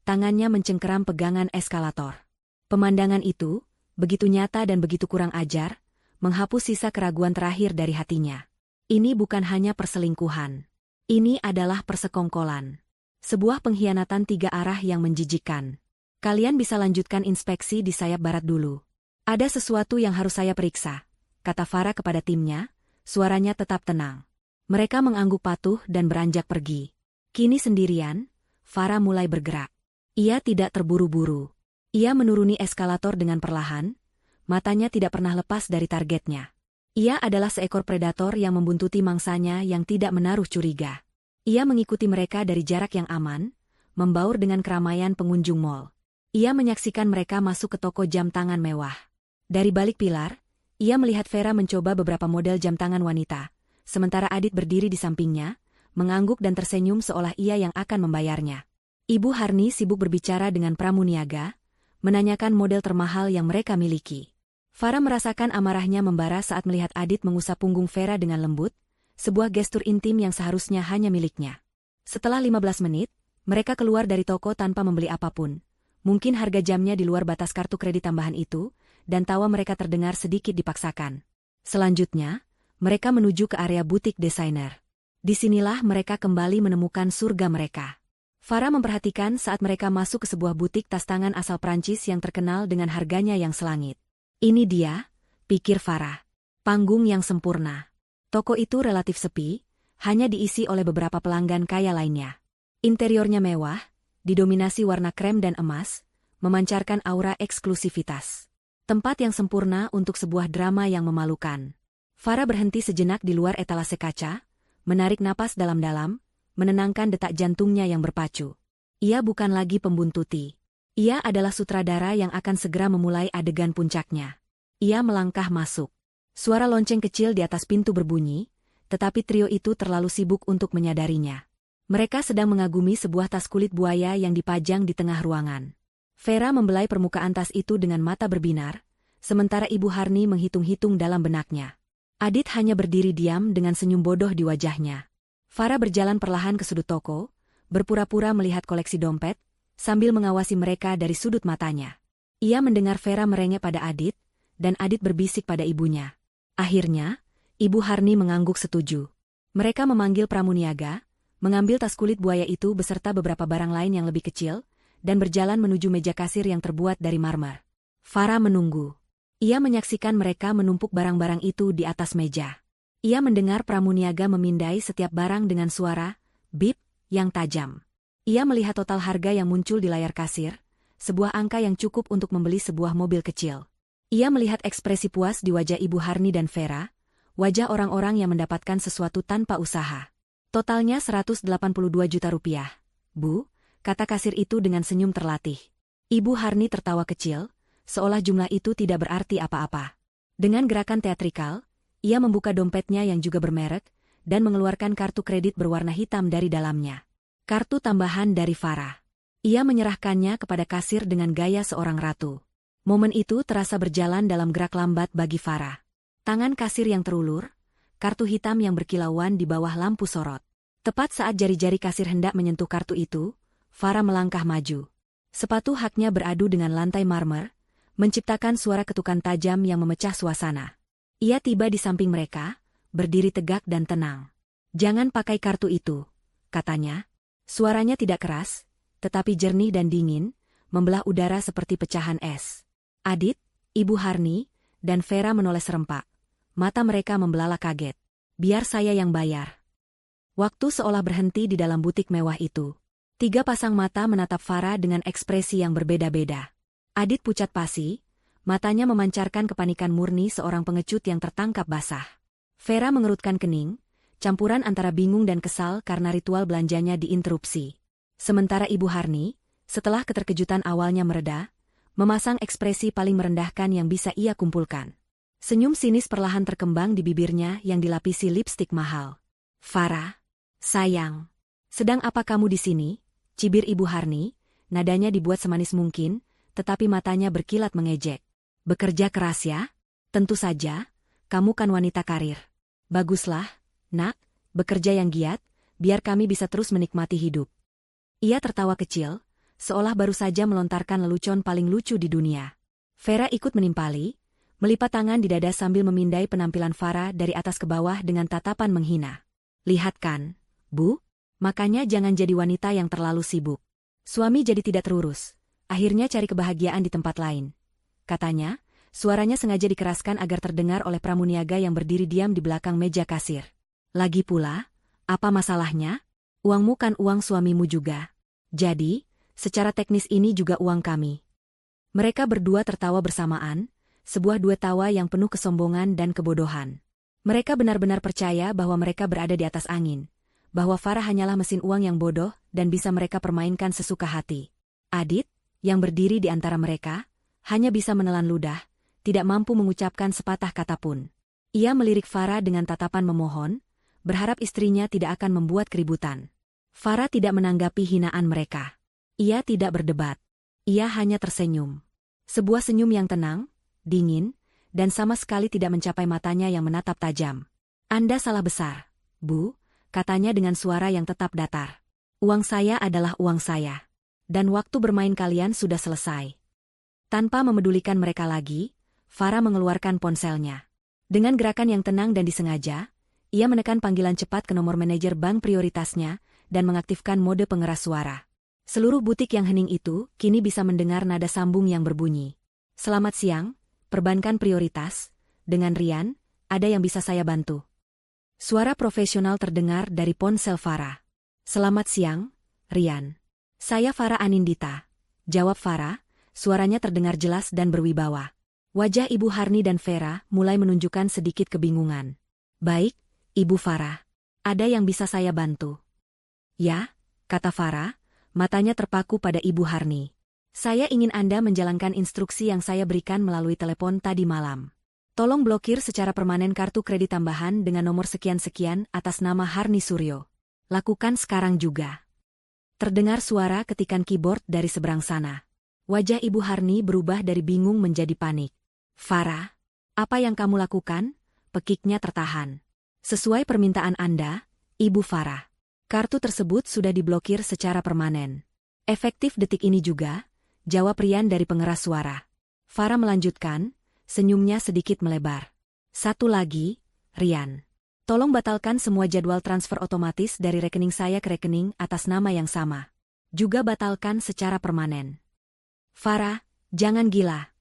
tangannya mencengkeram pegangan eskalator. Pemandangan itu, begitu nyata dan begitu kurang ajar, menghapus sisa keraguan terakhir dari hatinya. Ini bukan hanya perselingkuhan. Ini adalah persekongkolan. Sebuah pengkhianatan 3 arah yang menjijikkan. Kalian bisa lanjutkan inspeksi di sayap barat dulu. Ada sesuatu yang harus saya periksa, kata Farah kepada timnya, suaranya tetap tenang. Mereka mengangguk patuh dan beranjak pergi. Kini sendirian, Farah mulai bergerak. Ia tidak terburu-buru. Ia menuruni eskalator dengan perlahan, matanya tidak pernah lepas dari targetnya. Ia adalah seekor predator yang membuntuti mangsanya yang tidak menaruh curiga. Ia mengikuti mereka dari jarak yang aman, membaur dengan keramaian pengunjung mal. Ia menyaksikan mereka masuk ke toko jam tangan mewah. Dari balik pilar, ia melihat Vera mencoba beberapa model jam tangan wanita, sementara Adit berdiri di sampingnya, mengangguk dan tersenyum seolah ia yang akan membayarnya. Ibu Harni sibuk berbicara dengan pramuniaga, menanyakan model termahal yang mereka miliki. Farah merasakan amarahnya membara saat melihat Adit mengusap punggung Vera dengan lembut, sebuah gestur intim yang seharusnya hanya miliknya. Setelah 15 menit, mereka keluar dari toko tanpa membeli apapun. Mungkin harga jamnya di luar batas kartu kredit tambahan itu, dan tawa mereka terdengar sedikit dipaksakan. Selanjutnya, mereka menuju ke area butik desainer. Disinilah mereka kembali menemukan surga mereka. Farah memperhatikan saat mereka masuk ke sebuah butik tas tangan asal Prancis yang terkenal dengan harganya yang selangit. Ini dia, pikir Farah. Panggung yang sempurna. Toko itu relatif sepi, hanya diisi oleh beberapa pelanggan kaya lainnya. Interiornya mewah, didominasi warna krem dan emas, memancarkan aura eksklusivitas. Tempat yang sempurna untuk sebuah drama yang memalukan. Farah berhenti sejenak di luar etalase kaca, menarik napas dalam-dalam, menenangkan detak jantungnya yang berpacu. Ia bukan lagi pembuntuti. Ia adalah sutradara yang akan segera memulai adegan puncaknya. Ia melangkah masuk. Suara lonceng kecil di atas pintu berbunyi, tetapi trio itu terlalu sibuk untuk menyadarinya. Mereka sedang mengagumi sebuah tas kulit buaya yang dipajang di tengah ruangan. Vera membelai permukaan tas itu dengan mata berbinar, sementara Ibu Harni menghitung-hitung dalam benaknya. Adit hanya berdiri diam dengan senyum bodoh di wajahnya. Farah berjalan perlahan ke sudut toko, berpura-pura melihat koleksi dompet, sambil mengawasi mereka dari sudut matanya. Ia mendengar Vera merengek pada Adit, dan Adit berbisik pada ibunya. Akhirnya, Ibu Harni mengangguk setuju. Mereka memanggil pramuniaga, mengambil tas kulit buaya itu beserta beberapa barang lain yang lebih kecil, dan berjalan menuju meja kasir yang terbuat dari marmer. Farah menunggu. Ia menyaksikan mereka menumpuk barang-barang itu di atas meja. Ia mendengar pramuniaga memindai setiap barang dengan suara, bip, yang tajam. Ia melihat total harga yang muncul di layar kasir, sebuah angka yang cukup untuk membeli sebuah mobil kecil. Ia melihat ekspresi puas di wajah Ibu Harni dan Vera, wajah orang-orang yang mendapatkan sesuatu tanpa usaha. Totalnya 182 juta rupiah. Bu, kata kasir itu dengan senyum terlatih. Ibu Harni tertawa kecil, seolah jumlah itu tidak berarti apa-apa. Dengan gerakan teatrikal, ia membuka dompetnya yang juga bermerek, dan mengeluarkan kartu kredit berwarna hitam dari dalamnya. Kartu tambahan dari Farah. Ia menyerahkannya kepada kasir dengan gaya seorang ratu. Momen itu terasa berjalan dalam gerak lambat bagi Farah. Tangan kasir yang terulur, kartu hitam yang berkilauan di bawah lampu sorot. Tepat saat jari-jari kasir hendak menyentuh kartu itu, Farah melangkah maju. Sepatu haknya beradu dengan lantai marmer, menciptakan suara ketukan tajam yang memecah suasana. Ia tiba di samping mereka, berdiri tegak dan tenang. "Jangan pakai kartu itu," katanya. Suaranya tidak keras, tetapi jernih dan dingin, membelah udara seperti pecahan es. Adit, Ibu Harni, dan Vera menoleh serempak. Mata mereka membelalak kaget. "Biar saya yang bayar." Waktu seolah berhenti di dalam butik mewah itu. 3 pasang mata menatap Farah dengan ekspresi yang berbeda-beda. Adit pucat pasi, matanya memancarkan kepanikan murni seorang pengecut yang tertangkap basah. Vera mengerutkan kening, campuran antara bingung dan kesal karena ritual belanjanya diinterupsi. Sementara Ibu Harni, setelah keterkejutan awalnya mereda, memasang ekspresi paling merendahkan yang bisa ia kumpulkan. Senyum sinis perlahan terkembang di bibirnya yang dilapisi lipstik mahal. "Farah, sayang, sedang apa kamu di sini?" cibir Ibu Harni, nadanya dibuat semanis mungkin, tetapi matanya berkilat mengejek. "Bekerja keras ya? Tentu saja, kamu kan wanita karir. Baguslah, nak, bekerja yang giat, biar kami bisa terus menikmati hidup." Ia tertawa kecil, seolah baru saja melontarkan lelucon paling lucu di dunia. Vera ikut menimpali, melipat tangan di dada sambil memindai penampilan Farah dari atas ke bawah dengan tatapan menghina. "Lihat kan, Bu? Makanya jangan jadi wanita yang terlalu sibuk. Suami jadi tidak terurus, akhirnya cari kebahagiaan di tempat lain," katanya. Suaranya sengaja dikeraskan agar terdengar oleh pramuniaga yang berdiri diam di belakang meja kasir. "Lagi pula, apa masalahnya? Uangmu kan uang suamimu juga. Jadi, secara teknis ini juga uang kami." Mereka berdua tertawa bersamaan, sebuah duet tawa yang penuh kesombongan dan kebodohan. Mereka benar-benar percaya bahwa mereka berada di atas angin, bahwa Farah hanyalah mesin uang yang bodoh dan bisa mereka permainkan sesuka hati. Adit, yang berdiri di antara mereka, hanya bisa menelan ludah, tidak mampu mengucapkan sepatah kata pun. Ia melirik Farah dengan tatapan memohon, berharap istrinya tidak akan membuat keributan. Farah tidak menanggapi hinaan mereka. Ia tidak berdebat. Ia hanya tersenyum. Sebuah senyum yang tenang, dingin, dan sama sekali tidak mencapai matanya yang menatap tajam. "Anda salah besar, Bu," katanya dengan suara yang tetap datar. "Uang saya adalah uang saya. Dan waktu bermain kalian sudah selesai." Tanpa memedulikan mereka lagi, Farah mengeluarkan ponselnya. Dengan gerakan yang tenang dan disengaja, ia menekan panggilan cepat ke nomor manajer bank prioritasnya dan mengaktifkan mode pengeras suara. Seluruh butik yang hening itu kini bisa mendengar nada sambung yang berbunyi. "Selamat siang, perbankan prioritas. Dengan Rian, ada yang bisa saya bantu?" Suara profesional terdengar dari ponsel Farah. "Selamat siang, Rian. Saya Farah Anindita," jawab Farah, suaranya terdengar jelas dan berwibawa. Wajah Ibu Harni dan Vera mulai menunjukkan sedikit kebingungan. "Baik, Ibu Farah. Ada yang bisa saya bantu?" "Ya," kata Farah, matanya terpaku pada Ibu Harni. "Saya ingin Anda menjalankan instruksi yang saya berikan melalui telepon tadi malam. Tolong blokir secara permanen kartu kredit tambahan dengan nomor sekian-sekian atas nama Harni Suryo. Lakukan sekarang juga." Terdengar suara ketikan keyboard dari seberang sana. Wajah Ibu Harni berubah dari bingung menjadi panik. "Farah, apa yang kamu lakukan?" Pekiknya tertahan. "Sesuai permintaan Anda, Ibu Farah. Kartu tersebut sudah diblokir secara permanen. Efektif detik ini juga," jawab Rian dari pengeras suara. Farah melanjutkan, senyumnya sedikit melebar. "Satu lagi, Rian. Tolong batalkan semua jadwal transfer otomatis dari rekening saya ke rekening atas nama yang sama. Juga batalkan secara permanen." "Farah, jangan gila,"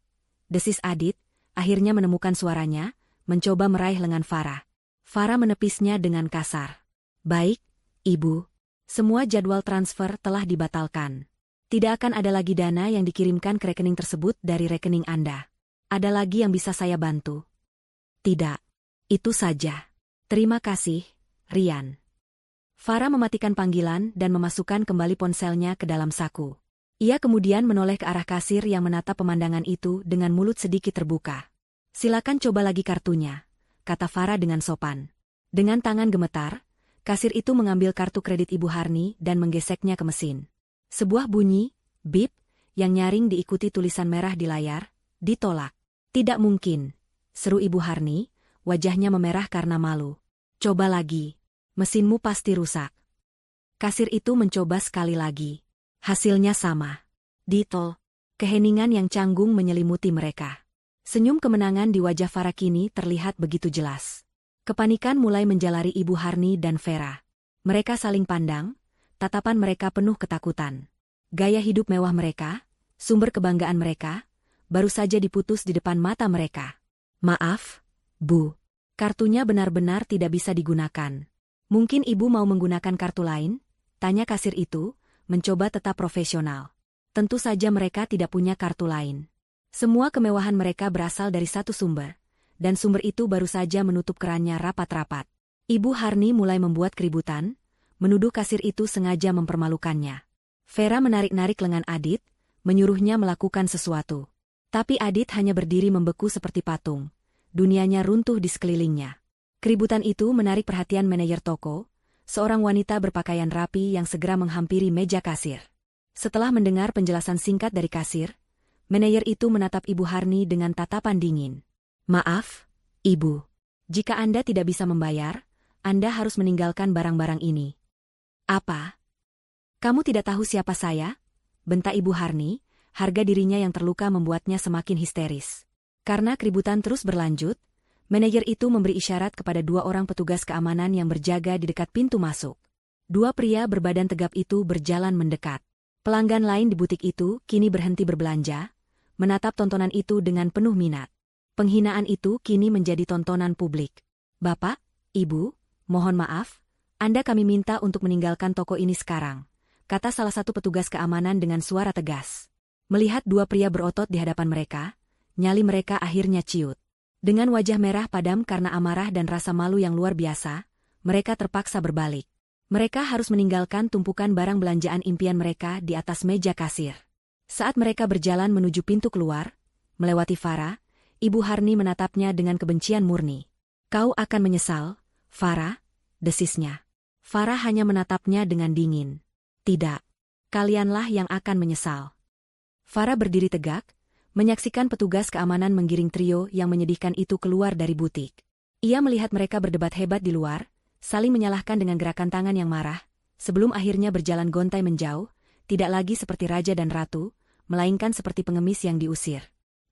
desis Adit, akhirnya menemukan suaranya, mencoba meraih lengan Farah. Farah menepisnya dengan kasar. "Baik, Ibu. Semua jadwal transfer telah dibatalkan. Tidak akan ada lagi dana yang dikirimkan ke rekening tersebut dari rekening Anda. Ada lagi yang bisa saya bantu?" "Tidak. Itu saja. Terima kasih, Rian." Farah mematikan panggilan dan memasukkan kembali ponselnya ke dalam saku. Ia kemudian menoleh ke arah kasir yang menatap pemandangan itu dengan mulut sedikit terbuka. "Silakan coba lagi kartunya," kata Farah dengan sopan. Dengan tangan gemetar, kasir itu mengambil kartu kredit Ibu Harni dan menggeseknya ke mesin. Sebuah bunyi, bip, yang nyaring diikuti tulisan merah di layar, "Ditolak." "Tidak mungkin," seru Ibu Harni, wajahnya memerah karena malu. "Coba lagi. Mesinmu pasti rusak." Kasir itu mencoba sekali lagi. Hasilnya sama. "Ditol." Keheningan yang canggung menyelimuti mereka. Senyum kemenangan di wajah Farah kini terlihat begitu jelas. Kepanikan mulai menjalari Ibu Harni dan Vera. Mereka saling pandang, tatapan mereka penuh ketakutan. Gaya hidup mewah mereka, sumber kebanggaan mereka, baru saja diputus di depan mata mereka. "Maaf, Bu. Kartunya benar-benar tidak bisa digunakan." "Mungkin Ibu mau menggunakan kartu lain?" tanya kasir itu, mencoba tetap profesional. Tentu saja mereka tidak punya kartu lain. Semua kemewahan mereka berasal dari satu sumber, dan sumber itu baru saja menutup kerannya rapat-rapat. Ibu Harni mulai membuat keributan, menuduh kasir itu sengaja mempermalukannya. Vera menarik-narik lengan Adit, menyuruhnya melakukan sesuatu. Tapi Adit hanya berdiri membeku seperti patung. Dunianya runtuh di sekelilingnya. Keributan itu menarik perhatian manajer toko, seorang wanita berpakaian rapi yang segera menghampiri meja kasir. Setelah mendengar penjelasan singkat dari kasir, manajer itu menatap Ibu Harni dengan tatapan dingin. "Maaf, Ibu. Jika Anda tidak bisa membayar, Anda harus meninggalkan barang-barang ini." "Apa? Kamu tidak tahu siapa saya?" bentak Ibu Harni, harga dirinya yang terluka membuatnya semakin histeris. Karena keributan terus berlanjut, manajer itu memberi isyarat kepada dua orang petugas keamanan yang berjaga di dekat pintu masuk. Dua pria berbadan tegap itu berjalan mendekat. Pelanggan lain di butik itu kini berhenti berbelanja, menatap tontonan itu dengan penuh minat. Penghinaan itu kini menjadi tontonan publik. "Bapak, Ibu, mohon maaf, Anda kami minta untuk meninggalkan toko ini sekarang," kata salah satu petugas keamanan dengan suara tegas. Melihat dua pria berotot di hadapan mereka, nyali mereka akhirnya ciut. Dengan wajah merah padam karena amarah dan rasa malu yang luar biasa, mereka terpaksa berbalik. Mereka harus meninggalkan tumpukan barang belanjaan impian mereka di atas meja kasir. Saat mereka berjalan menuju pintu keluar, melewati Farah, Ibu Harni menatapnya dengan kebencian murni. "Kau akan menyesal, Farah," desisnya. Farah hanya menatapnya dengan dingin. "Tidak. Kalianlah yang akan menyesal." Farah berdiri tegak, menyaksikan petugas keamanan menggiring trio yang menyedihkan itu keluar dari butik. Ia melihat mereka berdebat hebat di luar, saling menyalahkan dengan gerakan tangan yang marah, sebelum akhirnya berjalan gontai menjauh, tidak lagi seperti raja dan ratu, melainkan seperti pengemis yang diusir.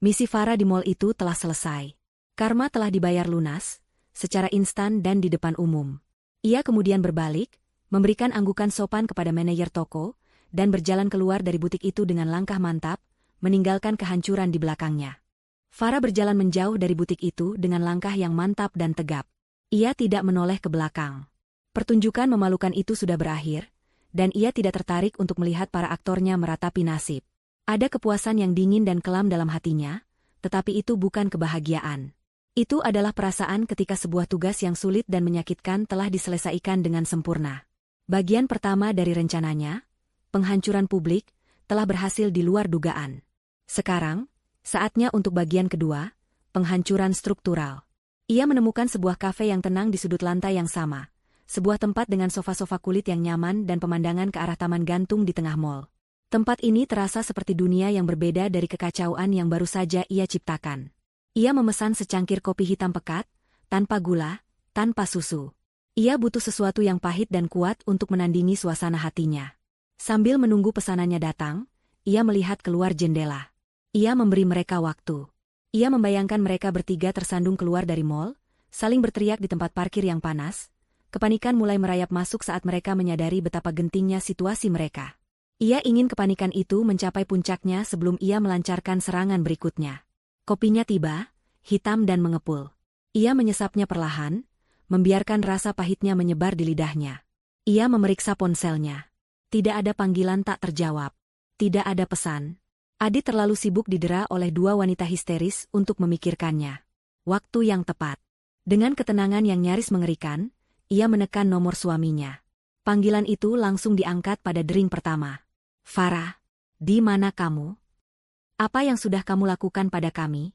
Misi Farah di mal itu telah selesai. Karma telah dibayar lunas, secara instan dan di depan umum. Ia kemudian berbalik, memberikan anggukan sopan kepada manajer toko, dan berjalan keluar dari butik itu dengan langkah mantap, meninggalkan kehancuran di belakangnya. Farah berjalan menjauh dari butik itu dengan langkah yang mantap dan tegap. Ia tidak menoleh ke belakang. Pertunjukan memalukan itu sudah berakhir, dan ia tidak tertarik untuk melihat para aktornya meratapi nasib. Ada kepuasan yang dingin dan kelam dalam hatinya, tetapi itu bukan kebahagiaan. Itu adalah perasaan ketika sebuah tugas yang sulit dan menyakitkan telah diselesaikan dengan sempurna. Bagian pertama dari rencananya, penghancuran publik, telah berhasil di luar dugaan. Sekarang, saatnya untuk bagian kedua, penghancuran struktural. Ia menemukan sebuah kafe yang tenang di sudut lantai yang sama, sebuah tempat dengan sofa-sofa kulit yang nyaman dan pemandangan ke arah taman gantung di tengah mall. Tempat ini terasa seperti dunia yang berbeda dari kekacauan yang baru saja ia ciptakan. Ia memesan secangkir kopi hitam pekat, tanpa gula, tanpa susu. Ia butuh sesuatu yang pahit dan kuat untuk menandingi suasana hatinya. Sambil menunggu pesanannya datang, ia melihat keluar jendela. Ia memberi mereka waktu. Ia membayangkan mereka bertiga tersandung keluar dari mall, saling berteriak di tempat parkir yang panas. Kepanikan mulai merayap masuk saat mereka menyadari betapa gentingnya situasi mereka. Ia ingin kepanikan itu mencapai puncaknya sebelum ia melancarkan serangan berikutnya. Kopinya tiba, hitam dan mengepul. Ia menyesapnya perlahan, membiarkan rasa pahitnya menyebar di lidahnya. Ia memeriksa ponselnya. Tidak ada panggilan tak terjawab. Tidak ada pesan. Adit terlalu sibuk didera oleh dua wanita histeris untuk memikirkannya. Waktu yang tepat. Dengan ketenangan yang nyaris mengerikan, ia menekan nomor suaminya. Panggilan itu langsung diangkat pada dering pertama. Farah, di mana kamu? Apa yang sudah kamu lakukan pada kami?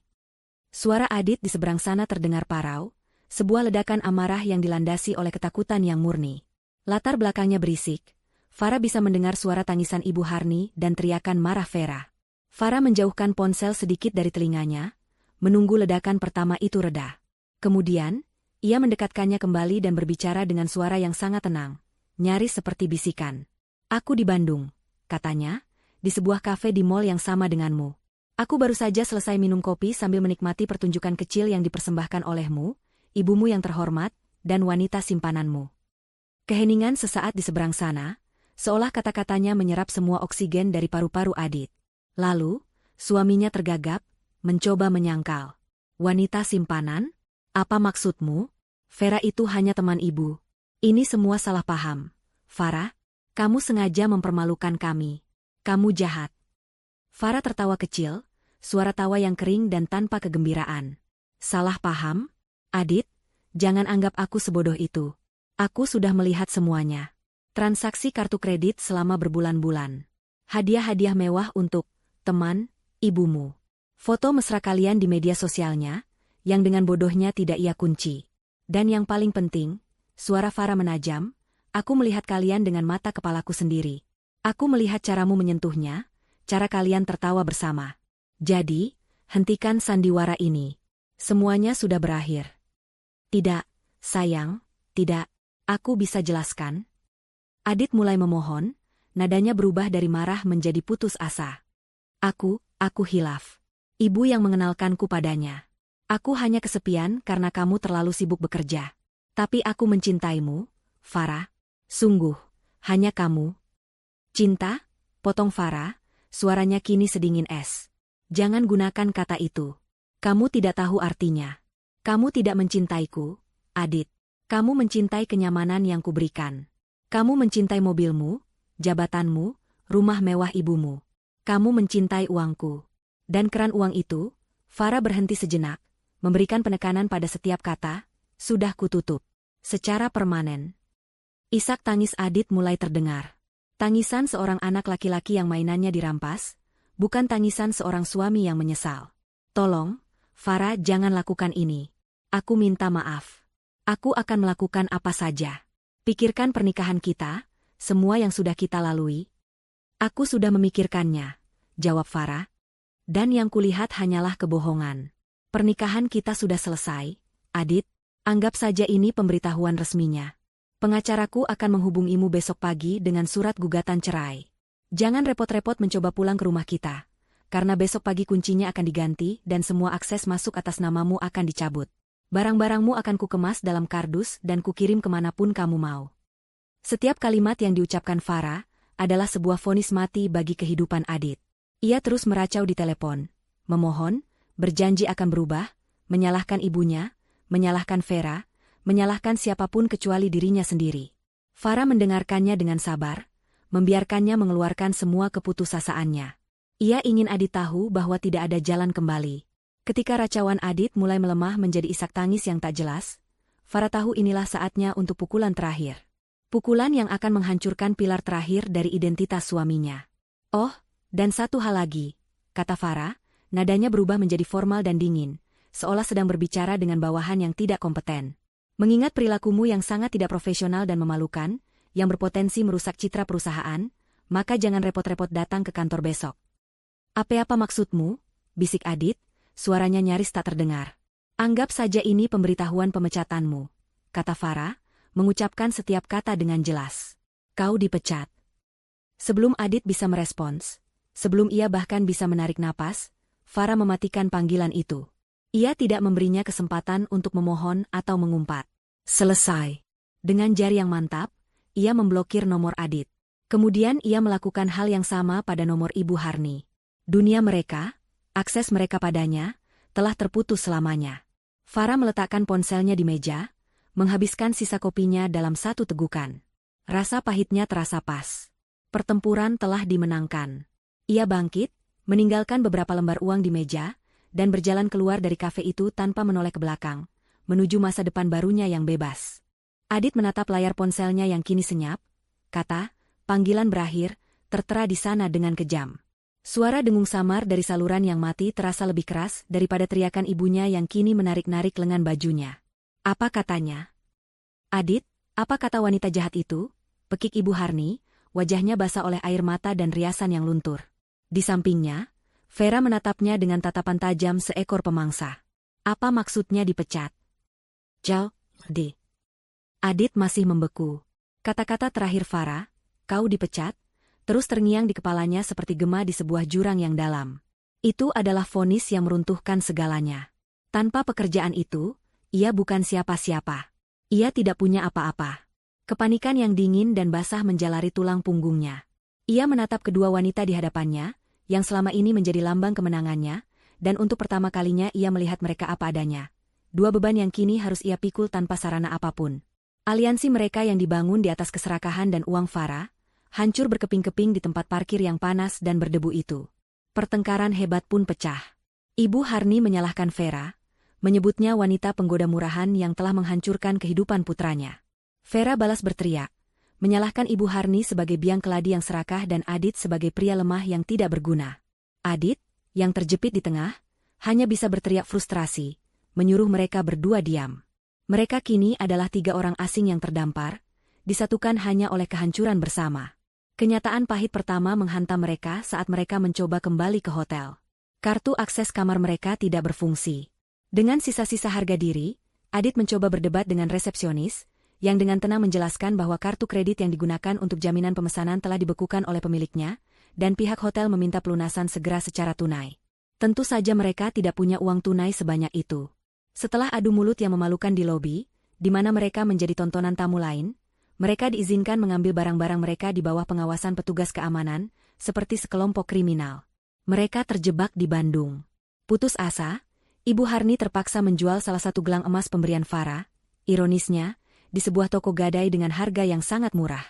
Suara Adit di seberang sana terdengar parau, sebuah ledakan amarah yang dilandasi oleh ketakutan yang murni. Latar belakangnya berisik. Farah bisa mendengar suara tangisan Ibu Harni dan teriakan marah Vera. Farah menjauhkan ponsel sedikit dari telinganya, menunggu ledakan pertama itu reda. Kemudian, ia mendekatkannya kembali dan berbicara dengan suara yang sangat tenang, nyaris seperti bisikan. Aku di Bandung, katanya, di sebuah kafe di mall yang sama denganmu. Aku baru saja selesai minum kopi sambil menikmati pertunjukan kecil yang dipersembahkan olehmu, ibumu yang terhormat, dan wanita simpananmu. Keheningan sesaat di seberang sana, seolah kata-katanya menyerap semua oksigen dari paru-paru Adit. Lalu, suaminya tergagap, mencoba menyangkal. Wanita simpanan? Apa maksudmu? Vera itu hanya teman ibu. Ini semua salah paham. Farah, kamu sengaja mempermalukan kami. Kamu jahat. Farah tertawa kecil, suara tawa yang kering dan tanpa kegembiraan. Salah paham? Adit, jangan anggap aku sebodoh itu. Aku sudah melihat semuanya. Transaksi kartu kredit selama berbulan-bulan. Hadiah-hadiah mewah untuk teman, ibumu. Foto mesra kalian di media sosialnya, yang dengan bodohnya tidak ia kunci. Dan yang paling penting, suara Farah menajam, aku melihat kalian dengan mata kepalaku sendiri. Aku melihat caramu menyentuhnya, cara kalian tertawa bersama. Jadi, hentikan sandiwara ini. Semuanya sudah berakhir. Tidak, sayang, tidak. Aku bisa jelaskan. Adit mulai memohon, nadanya berubah dari marah menjadi putus asa. Aku hilaf. Ibu yang mengenalkanku padanya. Aku hanya kesepian karena kamu terlalu sibuk bekerja. Tapi aku mencintaimu, Farah. Sungguh, hanya kamu. Cinta? Potong Farah, suaranya kini sedingin es. Jangan gunakan kata itu. Kamu tidak tahu artinya. Kamu tidak mencintaiku, Adit. Kamu mencintai kenyamanan yang kuberikan. Kamu mencintai mobilmu, jabatanmu, rumah mewah ibumu. Kamu mencintai uangku. Dan keran uang itu, Farah berhenti sejenak, memberikan penekanan pada setiap kata, sudah kututup. Secara permanen. Isak tangis Adit mulai terdengar. Tangisan seorang anak laki-laki yang mainannya dirampas, bukan tangisan seorang suami yang menyesal. Tolong, Farah jangan lakukan ini. Aku minta maaf. Aku akan melakukan apa saja. Pikirkan pernikahan kita, semua yang sudah kita lalui. Aku sudah memikirkannya, jawab Farah. Dan yang kulihat hanyalah kebohongan. Pernikahan kita sudah selesai, Adit. Anggap saja ini pemberitahuan resminya. Pengacaraku akan menghubungimu besok pagi dengan surat gugatan cerai. Jangan repot-repot mencoba pulang ke rumah kita. Karena besok pagi kuncinya akan diganti dan semua akses masuk atas namamu akan dicabut. Barang-barangmu akan kukemas dalam kardus dan kukirim kemanapun kamu mau. Setiap kalimat yang diucapkan Farah adalah sebuah vonis mati bagi kehidupan Adit. Ia terus meracau di telepon, memohon, berjanji akan berubah, menyalahkan ibunya, menyalahkan Vera, menyalahkan siapapun kecuali dirinya sendiri. Farah mendengarkannya dengan sabar, membiarkannya mengeluarkan semua keputusasaannya. Ia ingin Adit tahu bahwa tidak ada jalan kembali. Ketika racauan Adit mulai melemah menjadi isak tangis yang tak jelas, Farah tahu inilah saatnya untuk pukulan terakhir. Pukulan yang akan menghancurkan pilar terakhir dari identitas suaminya. Oh, dan satu hal lagi, kata Farah, nadanya berubah menjadi formal dan dingin, seolah sedang berbicara dengan bawahan yang tidak kompeten. Mengingat perilakumu yang sangat tidak profesional dan memalukan, yang berpotensi merusak citra perusahaan, maka jangan repot-repot datang ke kantor besok. Apa maksudmu? Bisik Adit, suaranya nyaris tak terdengar. Anggap saja ini pemberitahuan pemecatanmu, kata Farah, mengucapkan setiap kata dengan jelas. Kau dipecat. Sebelum Adit bisa merespons, sebelum ia bahkan bisa menarik napas, Farah mematikan panggilan itu. Ia tidak memberinya kesempatan untuk memohon atau mengumpat. Selesai. Dengan jari yang mantap, ia memblokir nomor Adit. Kemudian ia melakukan hal yang sama pada nomor Ibu Harni. Dunia mereka, akses mereka padanya, telah terputus selamanya. Farah meletakkan ponselnya di meja, menghabiskan sisa kopinya dalam satu tegukan. Rasa pahitnya terasa pas. Pertempuran telah dimenangkan. Ia bangkit, meninggalkan beberapa lembar uang di meja, dan berjalan keluar dari kafe itu tanpa menoleh ke belakang, menuju masa depan barunya yang bebas. Adit menatap layar ponselnya yang kini senyap, kata, panggilan berakhir, tertera di sana dengan kejam. Suara dengung samar dari saluran yang mati terasa lebih keras daripada teriakan ibunya yang kini menarik-narik lengan bajunya. Apa katanya? Adit, apa kata wanita jahat itu? Pekik Ibu Harni, wajahnya basah oleh air mata dan riasan yang luntur. Di sampingnya, Vera menatapnya dengan tatapan tajam seekor pemangsa. Apa maksudnya dipecat? Jauh, D. Adit masih membeku. Kata-kata terakhir Farah, kau dipecat, terus terngiang di kepalanya seperti gema di sebuah jurang yang dalam. Itu adalah vonis yang meruntuhkan segalanya. Tanpa pekerjaan itu, ia bukan siapa-siapa. Ia tidak punya apa-apa. Kepanikan yang dingin dan basah menjalari tulang punggungnya. Ia menatap kedua wanita di hadapannya, yang selama ini menjadi lambang kemenangannya, dan untuk pertama kalinya ia melihat mereka apa adanya. Dua beban yang kini harus ia pikul tanpa sarana apapun. Aliansi mereka yang dibangun di atas keserakahan dan uang Farah, hancur berkeping-keping di tempat parkir yang panas dan berdebu itu. Pertengkaran hebat pun pecah. Ibu Harni menyalahkan Vera, menyebutnya wanita penggoda murahan yang telah menghancurkan kehidupan putranya. Vera balas berteriak, menyalahkan Ibu Harni sebagai biang keladi yang serakah dan Adit sebagai pria lemah yang tidak berguna. Adit, yang terjepit di tengah, hanya bisa berteriak frustrasi, menyuruh mereka berdua diam. Mereka kini adalah 3 orang asing yang terdampar, disatukan hanya oleh kehancuran bersama. Kenyataan pahit pertama menghantam mereka saat mereka mencoba kembali ke hotel. Kartu akses kamar mereka tidak berfungsi. Dengan sisa-sisa harga diri, Adit mencoba berdebat dengan resepsionis, yang dengan tenang menjelaskan bahwa kartu kredit yang digunakan untuk jaminan pemesanan telah dibekukan oleh pemiliknya, dan pihak hotel meminta pelunasan segera secara tunai. Tentu saja mereka tidak punya uang tunai sebanyak itu. Setelah adu mulut yang memalukan di lobi, di mana mereka menjadi tontonan tamu lain, mereka diizinkan mengambil barang-barang mereka di bawah pengawasan petugas keamanan, seperti sekelompok kriminal. Mereka terjebak di Bandung. Putus asa, Ibu Harni terpaksa menjual salah satu gelang emas pemberian Farah, ironisnya, di sebuah toko gadai dengan harga yang sangat murah.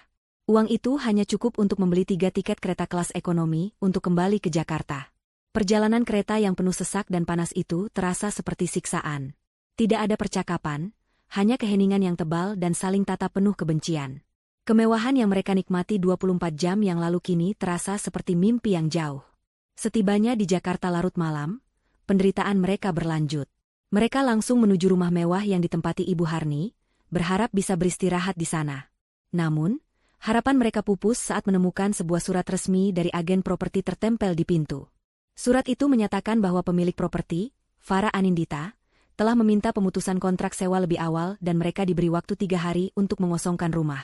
Uang itu hanya cukup untuk membeli 3 tiket kereta kelas ekonomi untuk kembali ke Jakarta. Perjalanan kereta yang penuh sesak dan panas itu terasa seperti siksaan. Tidak ada percakapan, hanya keheningan yang tebal dan saling tatap penuh kebencian. Kemewahan yang mereka nikmati 24 jam yang lalu kini terasa seperti mimpi yang jauh. Setibanya di Jakarta larut malam, penderitaan mereka berlanjut. Mereka langsung menuju rumah mewah yang ditempati Ibu Harni, berharap bisa beristirahat di sana. Namun, harapan mereka pupus saat menemukan sebuah surat resmi dari agen properti tertempel di pintu. Surat itu menyatakan bahwa pemilik properti, Farah Anindita, telah meminta pemutusan kontrak sewa lebih awal dan mereka diberi waktu 3 hari untuk mengosongkan rumah.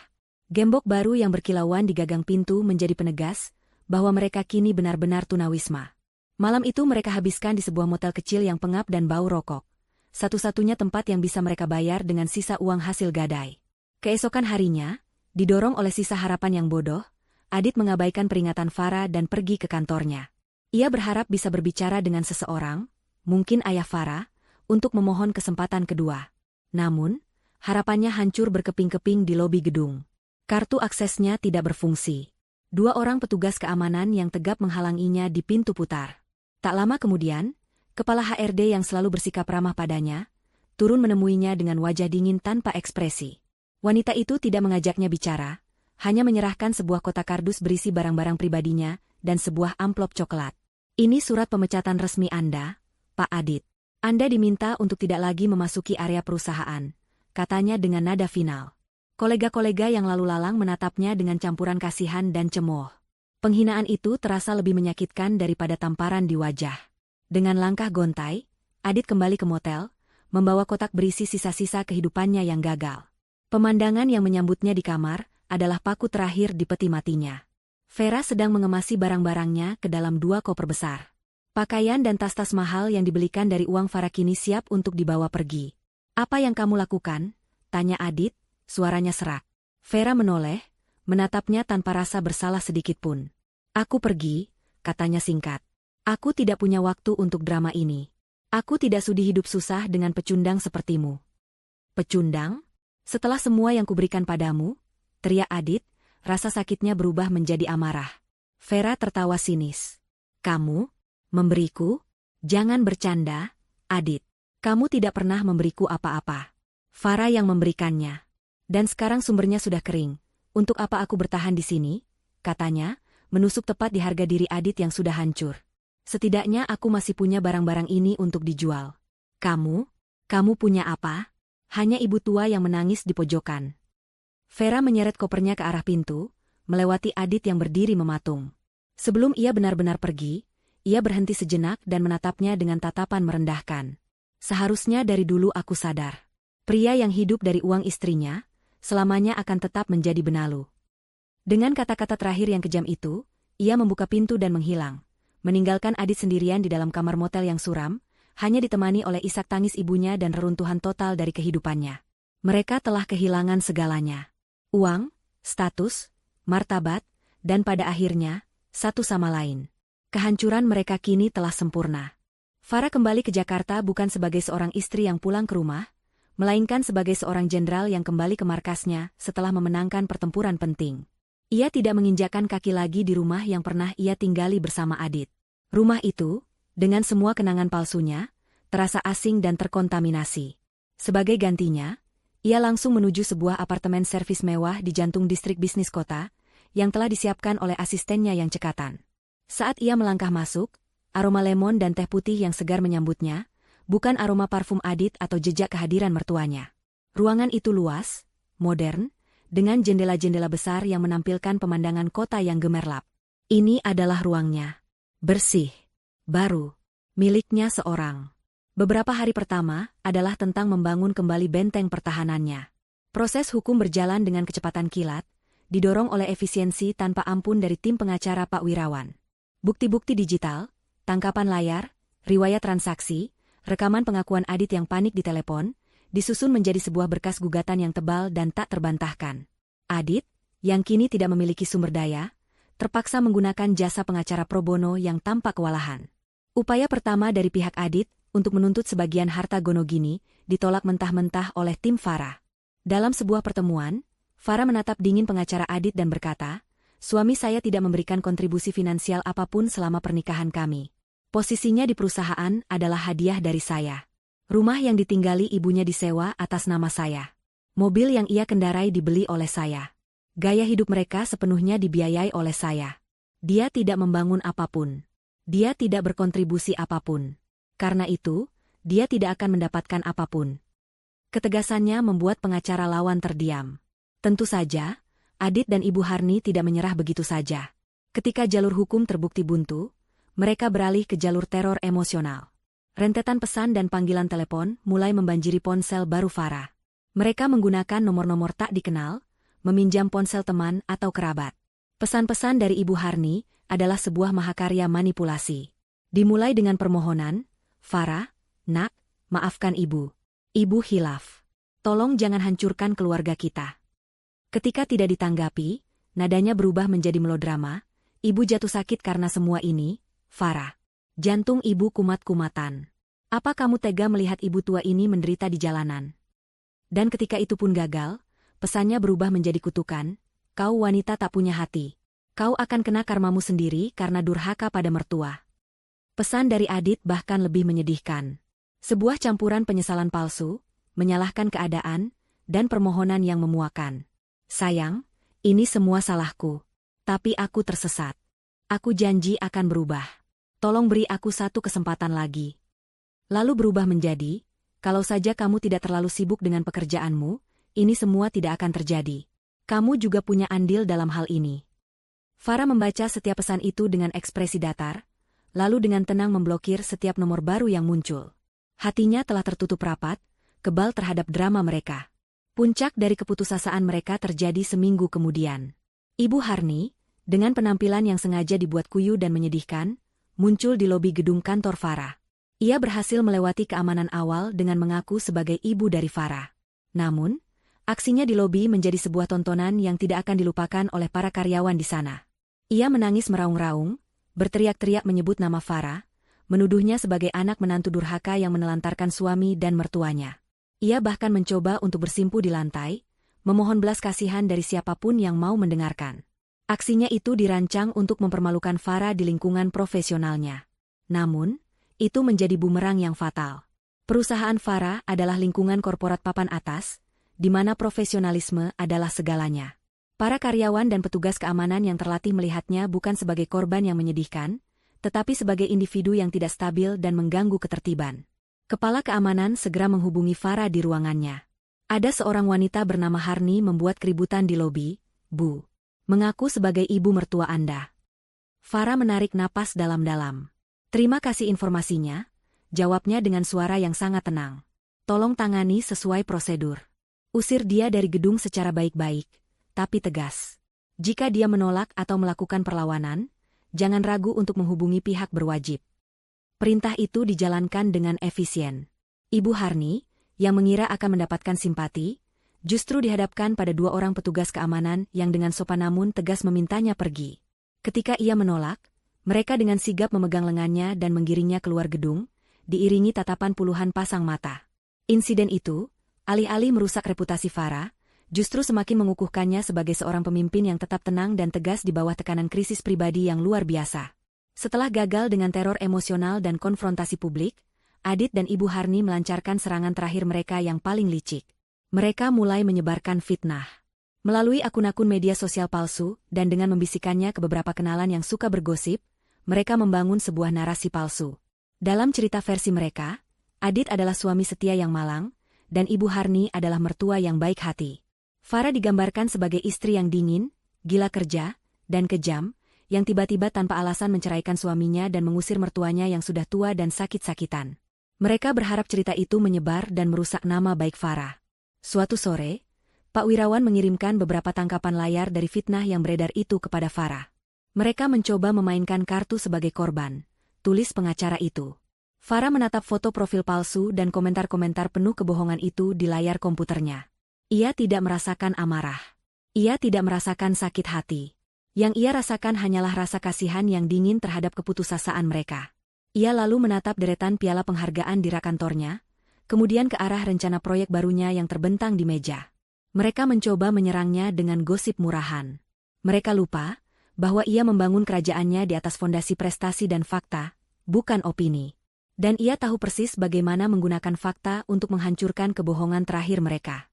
Gembok baru yang berkilauan di gagang pintu menjadi penegas bahwa mereka kini benar-benar tunawisma. Malam itu mereka habiskan di sebuah motel kecil yang pengap dan bau rokok. Satu-satunya tempat yang bisa mereka bayar dengan sisa uang hasil gadai. Keesokan harinya, didorong oleh sisa harapan yang bodoh, Adit mengabaikan peringatan Farah dan pergi ke kantornya. Ia berharap bisa berbicara dengan seseorang, mungkin ayah Farah, untuk memohon kesempatan kedua. Namun, harapannya hancur berkeping-keping di lobi gedung. Kartu aksesnya tidak berfungsi. 2 orang petugas keamanan yang tegap menghalanginya di pintu putar. Tak lama kemudian, kepala HRD yang selalu bersikap ramah padanya, turun menemuinya dengan wajah dingin tanpa ekspresi. Wanita itu tidak mengajaknya bicara, hanya menyerahkan sebuah kotak kardus berisi barang-barang pribadinya dan sebuah amplop coklat. Ini surat pemecatan resmi Anda, Pak Adit. Anda diminta untuk tidak lagi memasuki area perusahaan, katanya dengan nada final. Kolega-kolega yang lalu lalang menatapnya dengan campuran kasihan dan cemooh. Penghinaan itu terasa lebih menyakitkan daripada tamparan di wajah. Dengan langkah gontai, Adit kembali ke motel, membawa kotak berisi sisa-sisa kehidupannya yang gagal. Pemandangan yang menyambutnya di kamar adalah paku terakhir di peti matinya. Vera sedang mengemasi barang-barangnya ke dalam 2 koper besar. Pakaian dan tas-tas mahal yang dibelikan dari uang Farah kini siap untuk dibawa pergi. Apa yang kamu lakukan? Tanya Adit, suaranya serak. Vera menoleh, menatapnya tanpa rasa bersalah sedikitpun. Aku pergi, katanya singkat. Aku tidak punya waktu untuk drama ini. Aku tidak sudi hidup susah dengan pecundang sepertimu. Pecundang? Setelah semua yang kuberikan padamu? Teriak Adit, rasa sakitnya berubah menjadi amarah. Vera tertawa sinis. Kamu? Memberiku? Jangan bercanda, Adit. Kamu tidak pernah memberiku apa-apa. Farah yang memberikannya. Dan sekarang sumbernya sudah kering. Untuk apa aku bertahan di sini? Katanya, menusuk tepat di harga diri Adit yang sudah hancur. Setidaknya aku masih punya barang-barang ini untuk dijual. Kamu? Kamu punya apa? Hanya ibu tua yang menangis di pojokan. Vera menyeret kopernya ke arah pintu, melewati Adit yang berdiri mematung. Sebelum ia benar-benar pergi, ia berhenti sejenak dan menatapnya dengan tatapan merendahkan. Seharusnya dari dulu aku sadar. Pria yang hidup dari uang istrinya, selamanya akan tetap menjadi benalu. Dengan kata-kata terakhir yang kejam itu, ia membuka pintu dan menghilang, meninggalkan Adit sendirian di dalam kamar motel yang suram, hanya ditemani oleh isak tangis ibunya dan reruntuhan total dari kehidupannya. Mereka telah kehilangan segalanya. Uang, status, martabat, dan pada akhirnya, satu sama lain. Kehancuran mereka kini telah sempurna. Farah kembali ke Jakarta bukan sebagai seorang istri yang pulang ke rumah, melainkan sebagai seorang jenderal yang kembali ke markasnya setelah memenangkan pertempuran penting. Ia tidak menginjakkan kaki lagi di rumah yang pernah ia tinggali bersama Adit. Rumah itu, dengan semua kenangan palsunya, terasa asing dan terkontaminasi. Sebagai gantinya, ia langsung menuju sebuah apartemen servis mewah di jantung distrik bisnis kota, yang telah disiapkan oleh asistennya yang cekatan. Saat ia melangkah masuk, aroma lemon dan teh putih yang segar menyambutnya, bukan aroma parfum Adit atau jejak kehadiran mertuanya. Ruangan itu luas, modern, dengan jendela-jendela besar yang menampilkan pemandangan kota yang gemerlap. Ini adalah ruangnya. Bersih. Baru. Miliknya seorang. Beberapa hari pertama adalah tentang membangun kembali benteng pertahanannya. Proses hukum berjalan dengan kecepatan kilat, didorong oleh efisiensi tanpa ampun dari tim pengacara Pak Wirawan. Bukti-bukti digital, tangkapan layar, riwayat transaksi, rekaman pengakuan Adit yang panik di telepon, disusun menjadi sebuah berkas gugatan yang tebal dan tak terbantahkan. Adit, yang kini tidak memiliki sumber daya, terpaksa menggunakan jasa pengacara pro bono yang tanpa kewalahan. Upaya pertama dari pihak Adit untuk menuntut sebagian harta Gonogini ditolak mentah-mentah oleh tim Farah. Dalam sebuah pertemuan, Farah menatap dingin pengacara Adit dan berkata, "Suami saya tidak memberikan kontribusi finansial apapun selama pernikahan kami. Posisinya di perusahaan adalah hadiah dari saya. Rumah yang ditinggali ibunya disewa atas nama saya. Mobil yang ia kendarai dibeli oleh saya. Gaya hidup mereka sepenuhnya dibiayai oleh saya. Dia tidak membangun apapun. Dia tidak berkontribusi apapun. Karena itu, dia tidak akan mendapatkan apapun." Ketegasannya membuat pengacara lawan terdiam. Tentu saja, Adit dan Ibu Harni tidak menyerah begitu saja. Ketika jalur hukum terbukti buntu, mereka beralih ke jalur teror emosional. Rentetan pesan dan panggilan telepon mulai membanjiri ponsel baru Farah. Mereka menggunakan nomor-nomor tak dikenal, meminjam ponsel teman atau kerabat. Pesan-pesan dari Ibu Harni adalah sebuah mahakarya manipulasi. Dimulai dengan permohonan, "Farah, nak, maafkan ibu. Ibu hilaf. Tolong jangan hancurkan keluarga kita." Ketika tidak ditanggapi, nadanya berubah menjadi melodrama. "Ibu jatuh sakit karena semua ini, Farah. Jantung ibu kumat-kumatan. Apa kamu tega melihat ibu tua ini menderita di jalanan?" Dan ketika itu pun gagal, pesannya berubah menjadi kutukan, "Kau wanita tak punya hati. Kau akan kena karmamu sendiri karena durhaka pada mertua." Pesan dari Adit bahkan lebih menyedihkan. Sebuah campuran penyesalan palsu, menyalahkan keadaan, dan permohonan yang memuakan. "Sayang, ini semua salahku. Tapi aku tersesat. Aku janji akan berubah. Tolong beri aku satu kesempatan lagi." Lalu berubah menjadi, "Kalau saja kamu tidak terlalu sibuk dengan pekerjaanmu, ini semua tidak akan terjadi. Kamu juga punya andil dalam hal ini." Farah membaca setiap pesan itu dengan ekspresi datar, lalu dengan tenang memblokir setiap nomor baru yang muncul. Hatinya telah tertutup rapat, kebal terhadap drama mereka. Puncak dari keputusasaan mereka terjadi seminggu kemudian. Ibu Harni, dengan penampilan yang sengaja dibuat kuyu dan menyedihkan, muncul di lobi gedung kantor Farah. Ia berhasil melewati keamanan awal dengan mengaku sebagai ibu dari Farah. Namun, aksinya di lobi menjadi sebuah tontonan yang tidak akan dilupakan oleh para karyawan di sana. Ia menangis meraung-raung, berteriak-teriak menyebut nama Farah, menuduhnya sebagai anak menantu durhaka yang menelantarkan suami dan mertuanya. Ia bahkan mencoba untuk bersimpu di lantai, memohon belas kasihan dari siapapun yang mau mendengarkan. Aksinya itu dirancang untuk mempermalukan Farah di lingkungan profesionalnya. Namun, itu menjadi bumerang yang fatal. Perusahaan Farah adalah lingkungan korporat papan atas, di mana profesionalisme adalah segalanya. Para karyawan dan petugas keamanan yang terlatih melihatnya bukan sebagai korban yang menyedihkan, tetapi sebagai individu yang tidak stabil dan mengganggu ketertiban. Kepala keamanan segera menghubungi Farah di ruangannya. Ada seorang wanita bernama Harni membuat keributan di lobi, Bu. Mengaku sebagai ibu mertua Anda. Farah menarik napas dalam-dalam. Terima kasih informasinya, jawabnya dengan suara yang sangat tenang. Tolong tangani sesuai prosedur. Usir dia dari gedung secara baik-baik, tapi tegas. Jika dia menolak atau melakukan perlawanan, jangan ragu untuk menghubungi pihak berwajib. Perintah itu dijalankan dengan efisien. Ibu Harni, yang mengira akan mendapatkan simpati, justru dihadapkan pada dua orang petugas keamanan yang dengan sopan namun tegas memintanya pergi. Ketika ia menolak, mereka dengan sigap memegang lengannya dan menggiringnya keluar gedung, diiringi tatapan puluhan pasang mata. Insiden itu, alih-alih merusak reputasi Farah, justru semakin mengukuhkannya sebagai seorang pemimpin yang tetap tenang dan tegas di bawah tekanan krisis pribadi yang luar biasa. Setelah gagal dengan teror emosional dan konfrontasi publik, Adit dan Ibu Harni melancarkan serangan terakhir mereka yang paling licik. Mereka mulai menyebarkan fitnah. Melalui akun-akun media sosial palsu dan dengan membisikannya ke beberapa kenalan yang suka bergosip, mereka membangun sebuah narasi palsu. Dalam cerita versi mereka, Adit adalah suami setia yang malang, dan Ibu Harni adalah mertua yang baik hati. Farah digambarkan sebagai istri yang dingin, gila kerja, dan kejam, yang tiba-tiba tanpa alasan menceraikan suaminya dan mengusir mertuanya yang sudah tua dan sakit-sakitan. Mereka berharap cerita itu menyebar dan merusak nama baik Farah. Suatu sore, Pak Wirawan mengirimkan beberapa tangkapan layar dari fitnah yang beredar itu kepada Farah. Mereka mencoba memainkan kartu sebagai korban, tulis pengacara itu. Farah menatap foto profil palsu dan komentar-komentar penuh kebohongan itu di layar komputernya. Ia tidak merasakan amarah. Ia tidak merasakan sakit hati. Yang ia rasakan hanyalah rasa kasihan yang dingin terhadap keputusasaan mereka. Ia lalu menatap deretan piala penghargaan di rak kantornya, kemudian ke arah rencana proyek barunya yang terbentang di meja. Mereka mencoba menyerangnya dengan gosip murahan. Mereka lupa bahwa ia membangun kerajaannya di atas fondasi prestasi dan fakta, bukan opini. Dan ia tahu persis bagaimana menggunakan fakta untuk menghancurkan kebohongan terakhir mereka.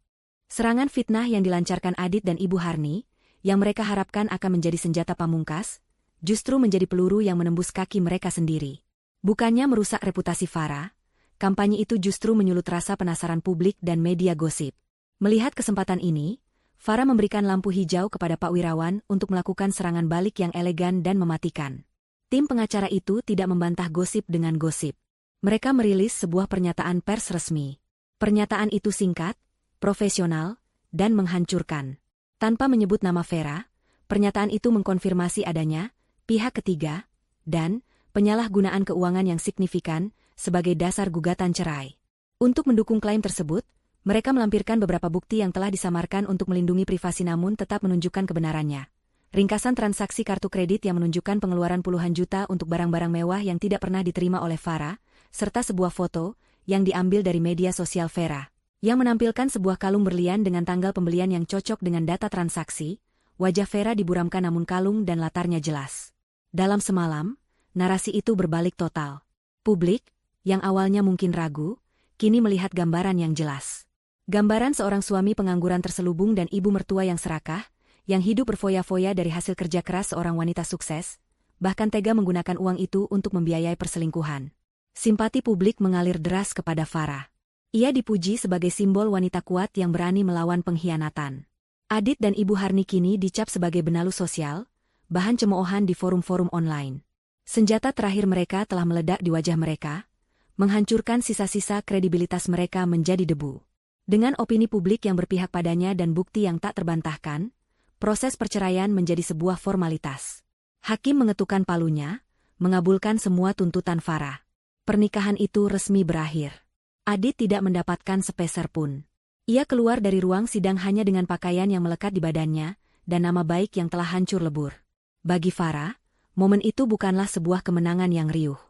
Serangan fitnah yang dilancarkan Adit dan Ibu Harni, yang mereka harapkan akan menjadi senjata pamungkas, justru menjadi peluru yang menembus kaki mereka sendiri. Bukannya merusak reputasi Farah, kampanye itu justru menyulut rasa penasaran publik dan media gosip. Melihat kesempatan ini, Farah memberikan lampu hijau kepada Pak Wirawan untuk melakukan serangan balik yang elegan dan mematikan. Tim pengacara itu tidak membantah gosip dengan gosip. Mereka merilis sebuah pernyataan pers resmi. Pernyataan itu singkat, profesional, dan menghancurkan. Tanpa menyebut nama Vera, pernyataan itu mengkonfirmasi adanya pihak ketiga dan penyalahgunaan keuangan yang signifikan sebagai dasar gugatan cerai. Untuk mendukung klaim tersebut, mereka melampirkan beberapa bukti yang telah disamarkan untuk melindungi privasi namun tetap menunjukkan kebenarannya. Ringkasan transaksi kartu kredit yang menunjukkan pengeluaran puluhan juta untuk barang-barang mewah yang tidak pernah diterima oleh Farah, serta sebuah foto yang diambil dari media sosial Vera, yang menampilkan sebuah kalung berlian dengan tanggal pembelian yang cocok dengan data transaksi. Wajah Vera diburamkan namun kalung dan latarnya jelas. Dalam semalam, narasi itu berbalik total. Publik, yang awalnya mungkin ragu, kini melihat gambaran yang jelas. Gambaran seorang suami pengangguran terselubung dan ibu mertua yang serakah, yang hidup berfoya-foya dari hasil kerja keras seorang wanita sukses, bahkan tega menggunakan uang itu untuk membiayai perselingkuhan. Simpati publik mengalir deras kepada Farah. Ia dipuji sebagai simbol wanita kuat yang berani melawan pengkhianatan. Adit dan Ibu Harni kini dicap sebagai benalu sosial, bahan cemoohan di forum-forum online. Senjata terakhir mereka telah meledak di wajah mereka, menghancurkan sisa-sisa kredibilitas mereka menjadi debu. Dengan opini publik yang berpihak padanya dan bukti yang tak terbantahkan, proses perceraian menjadi sebuah formalitas. Hakim mengetukkan palunya, mengabulkan semua tuntutan Farah. Pernikahan itu resmi berakhir. Adit tidak mendapatkan sepeser pun. Ia keluar dari ruang sidang hanya dengan pakaian yang melekat di badannya, dan nama baik yang telah hancur lebur. Bagi Farah, momen itu bukanlah sebuah kemenangan yang riuh.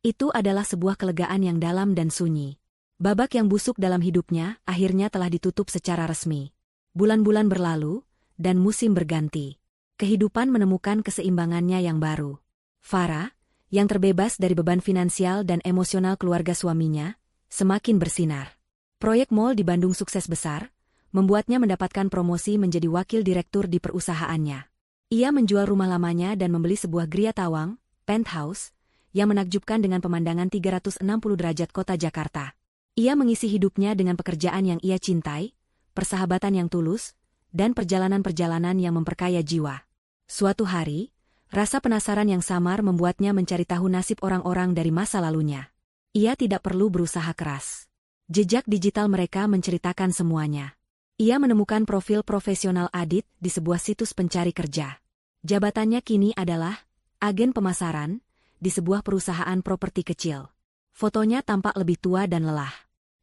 Itu adalah sebuah kelegaan yang dalam dan sunyi. Babak yang busuk dalam hidupnya akhirnya telah ditutup secara resmi. Bulan-bulan berlalu, dan musim berganti. Kehidupan menemukan keseimbangannya yang baru. Farah, yang terbebas dari beban finansial dan emosional keluarga suaminya, semakin bersinar. Proyek mall di Bandung sukses besar, membuatnya mendapatkan promosi menjadi wakil direktur di perusahaannya. Ia menjual rumah lamanya dan membeli sebuah gria tawang, penthouse, yang menakjubkan dengan pemandangan 360 derajat kota Jakarta. Ia mengisi hidupnya dengan pekerjaan yang ia cintai, persahabatan yang tulus, dan perjalanan-perjalanan yang memperkaya jiwa. Suatu hari, rasa penasaran yang samar membuatnya mencari tahu nasib orang-orang dari masa lalunya. Ia tidak perlu berusaha keras. Jejak digital mereka menceritakan semuanya. Ia menemukan profil profesional Adit di sebuah situs pencari kerja. Jabatannya kini adalah agen pemasaran di sebuah perusahaan properti kecil. Fotonya tampak lebih tua dan lelah.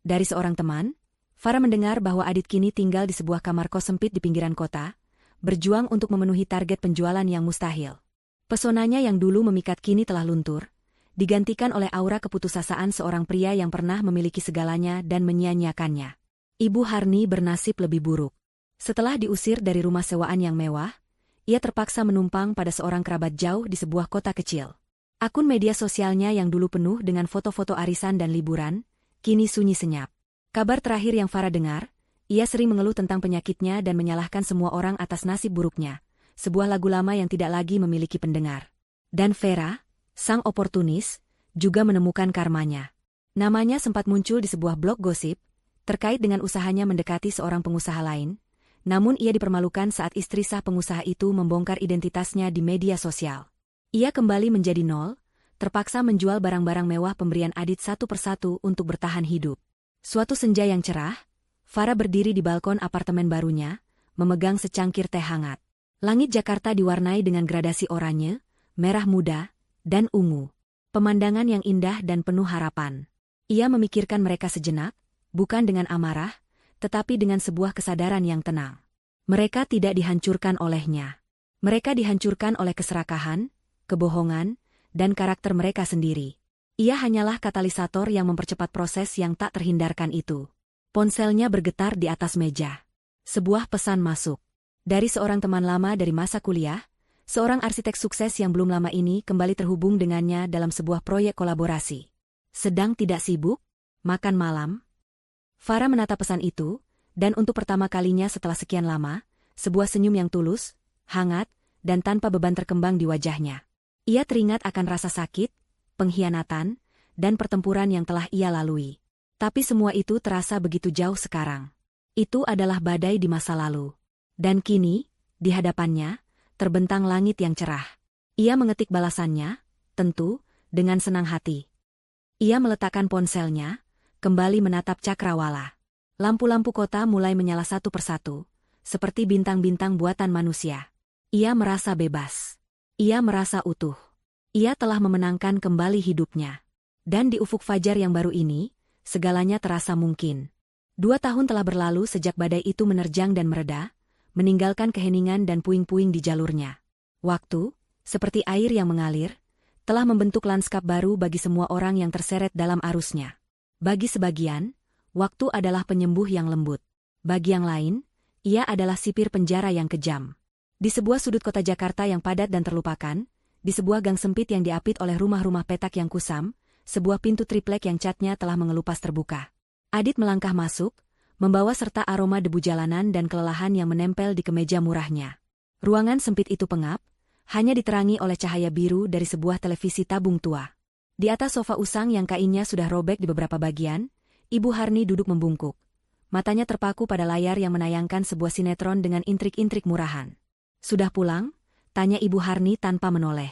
Dari seorang teman, Farah mendengar bahwa Adit kini tinggal di sebuah kamar kos sempit di pinggiran kota, berjuang untuk memenuhi target penjualan yang mustahil. Pesonanya yang dulu memikat kini telah luntur, digantikan oleh aura keputusasaan seorang pria yang pernah memiliki segalanya dan menyia-nyiakannya. Ibu Harni bernasib lebih buruk. Setelah diusir dari rumah sewaan yang mewah, ia terpaksa menumpang pada seorang kerabat jauh di sebuah kota kecil. Akun media sosialnya yang dulu penuh dengan foto-foto arisan dan liburan, kini sunyi senyap. Kabar terakhir yang Farah dengar, ia sering mengeluh tentang penyakitnya dan menyalahkan semua orang atas nasib buruknya, sebuah lagu lama yang tidak lagi memiliki pendengar. Dan Vera, sang oportunis, juga menemukan karmanya. Namanya sempat muncul di sebuah blog gosip, terkait dengan usahanya mendekati seorang pengusaha lain, namun ia dipermalukan saat istri sah pengusaha itu membongkar identitasnya di media sosial. Ia kembali menjadi nol, terpaksa menjual barang-barang mewah pemberian Adit satu persatu untuk bertahan hidup. Suatu senja yang cerah, Farah berdiri di balkon apartemen barunya, memegang secangkir teh hangat. Langit Jakarta diwarnai dengan gradasi oranye, merah muda, dan ungu. Pemandangan yang indah dan penuh harapan. Ia memikirkan mereka sejenak, bukan dengan amarah, tetapi dengan sebuah kesadaran yang tenang. Mereka tidak dihancurkan olehnya. Mereka dihancurkan oleh keserakahan, kebohongan, dan karakter mereka sendiri. Ia hanyalah katalisator yang mempercepat proses yang tak terhindarkan itu. Ponselnya bergetar di atas meja. Sebuah pesan masuk. Dari seorang teman lama dari masa kuliah, seorang arsitek sukses yang belum lama ini kembali terhubung dengannya dalam sebuah proyek kolaborasi. Sedang tidak sibuk? Makan malam? Farah menatap pesan itu, dan untuk pertama kalinya setelah sekian lama, sebuah senyum yang tulus, hangat, dan tanpa beban terkembang di wajahnya. Ia teringat akan rasa sakit, pengkhianatan, dan pertempuran yang telah ia lalui. Tapi semua itu terasa begitu jauh sekarang. Itu adalah badai di masa lalu. Dan kini, di hadapannya, terbentang langit yang cerah. Ia mengetik balasannya, tentu, dengan senang hati. Ia meletakkan ponselnya, kembali menatap cakrawala. Lampu-lampu kota mulai menyala satu persatu, seperti bintang-bintang buatan manusia. Ia merasa bebas. Ia merasa utuh. Ia telah memenangkan kembali hidupnya. Dan di ufuk fajar yang baru ini, segalanya terasa mungkin. 2 tahun telah berlalu sejak badai itu menerjang dan mereda, meninggalkan keheningan dan puing-puing di jalurnya. Waktu, seperti air yang mengalir, telah membentuk lanskap baru bagi semua orang yang terseret dalam arusnya. Bagi sebagian, waktu adalah penyembuh yang lembut. Bagi yang lain, ia adalah sipir penjara yang kejam. Di sebuah sudut kota Jakarta yang padat dan terlupakan, di sebuah gang sempit yang diapit oleh rumah-rumah petak yang kusam, sebuah pintu triplek yang catnya telah mengelupas terbuka. Adit melangkah masuk, membawa serta aroma debu jalanan dan kelelahan yang menempel di kemeja murahnya. Ruangan sempit itu pengap, hanya diterangi oleh cahaya biru dari sebuah televisi tabung tua. Di atas sofa usang yang kainnya sudah robek di beberapa bagian, Ibu Harni duduk membungkuk. Matanya terpaku pada layar yang menayangkan sebuah sinetron dengan intrik-intrik murahan. "Sudah pulang?" tanya Ibu Harni tanpa menoleh.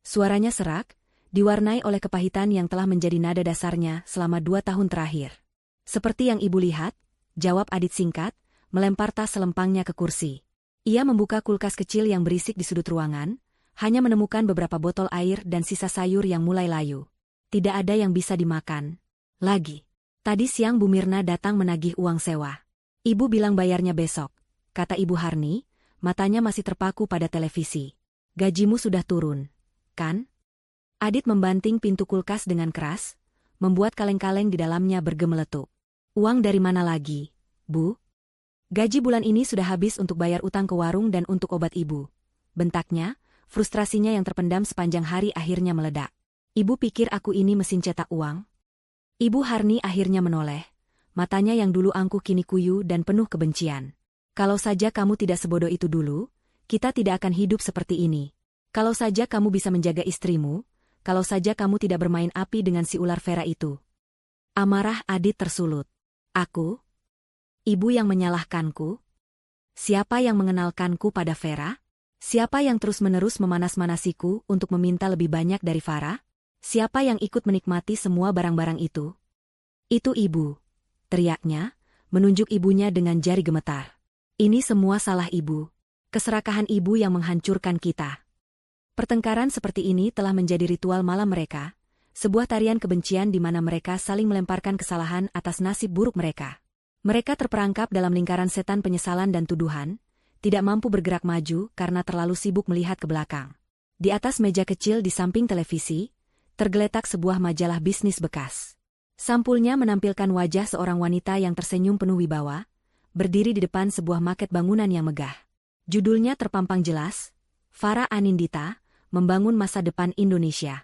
Suaranya serak, diwarnai oleh kepahitan yang telah menjadi nada dasarnya selama 2 tahun terakhir. "Seperti yang Ibu lihat," jawab Adit singkat, melempar tas selempangnya ke kursi. Ia membuka kulkas kecil yang berisik di sudut ruangan, hanya menemukan beberapa botol air dan sisa sayur yang mulai layu. Tidak ada yang bisa dimakan lagi. Tadi siang Bu Mirna datang menagih uang sewa. "Ibu bilang bayarnya besok," kata Ibu Harni, matanya masih terpaku pada televisi. "Gajimu sudah turun, kan?" Adit membanting pintu kulkas dengan keras, membuat kaleng-kaleng di dalamnya bergemeletup. "Uang dari mana lagi, Bu?" "Gaji bulan ini sudah habis untuk bayar utang ke warung dan untuk obat Ibu," bentaknya, frustrasinya yang terpendam sepanjang hari akhirnya meledak. "Ibu pikir aku ini mesin cetak uang?" Ibu Harni akhirnya menoleh, matanya yang dulu angkuh kini kuyu dan penuh kebencian. Kalau saja kamu tidak sebodoh itu dulu, kita tidak akan hidup seperti ini. Kalau saja kamu bisa menjaga istrimu, kalau saja kamu tidak bermain api dengan si ular Vera itu. Amarah Adit tersulut. Aku? Ibu yang menyalahkanku? Siapa yang mengenalkanku pada Vera? Siapa yang terus-menerus memanas-manasiku untuk meminta lebih banyak dari Farah? Siapa yang ikut menikmati semua barang-barang itu? Itu ibu, teriaknya, menunjuk ibunya dengan jari gemetar. Ini semua salah ibu. Keserakahan ibu yang menghancurkan kita. Pertengkaran seperti ini telah menjadi ritual malam mereka, sebuah tarian kebencian di mana mereka saling melemparkan kesalahan atas nasib buruk mereka. Mereka terperangkap dalam lingkaran setan penyesalan dan tuduhan, tidak mampu bergerak maju karena terlalu sibuk melihat ke belakang. Di atas meja kecil di samping televisi, tergeletak sebuah majalah bisnis bekas. Sampulnya menampilkan wajah seorang wanita yang tersenyum penuh wibawa, berdiri di depan sebuah maket bangunan yang megah. Judulnya terpampang jelas, Farah Anindita, Membangun Masa Depan Indonesia.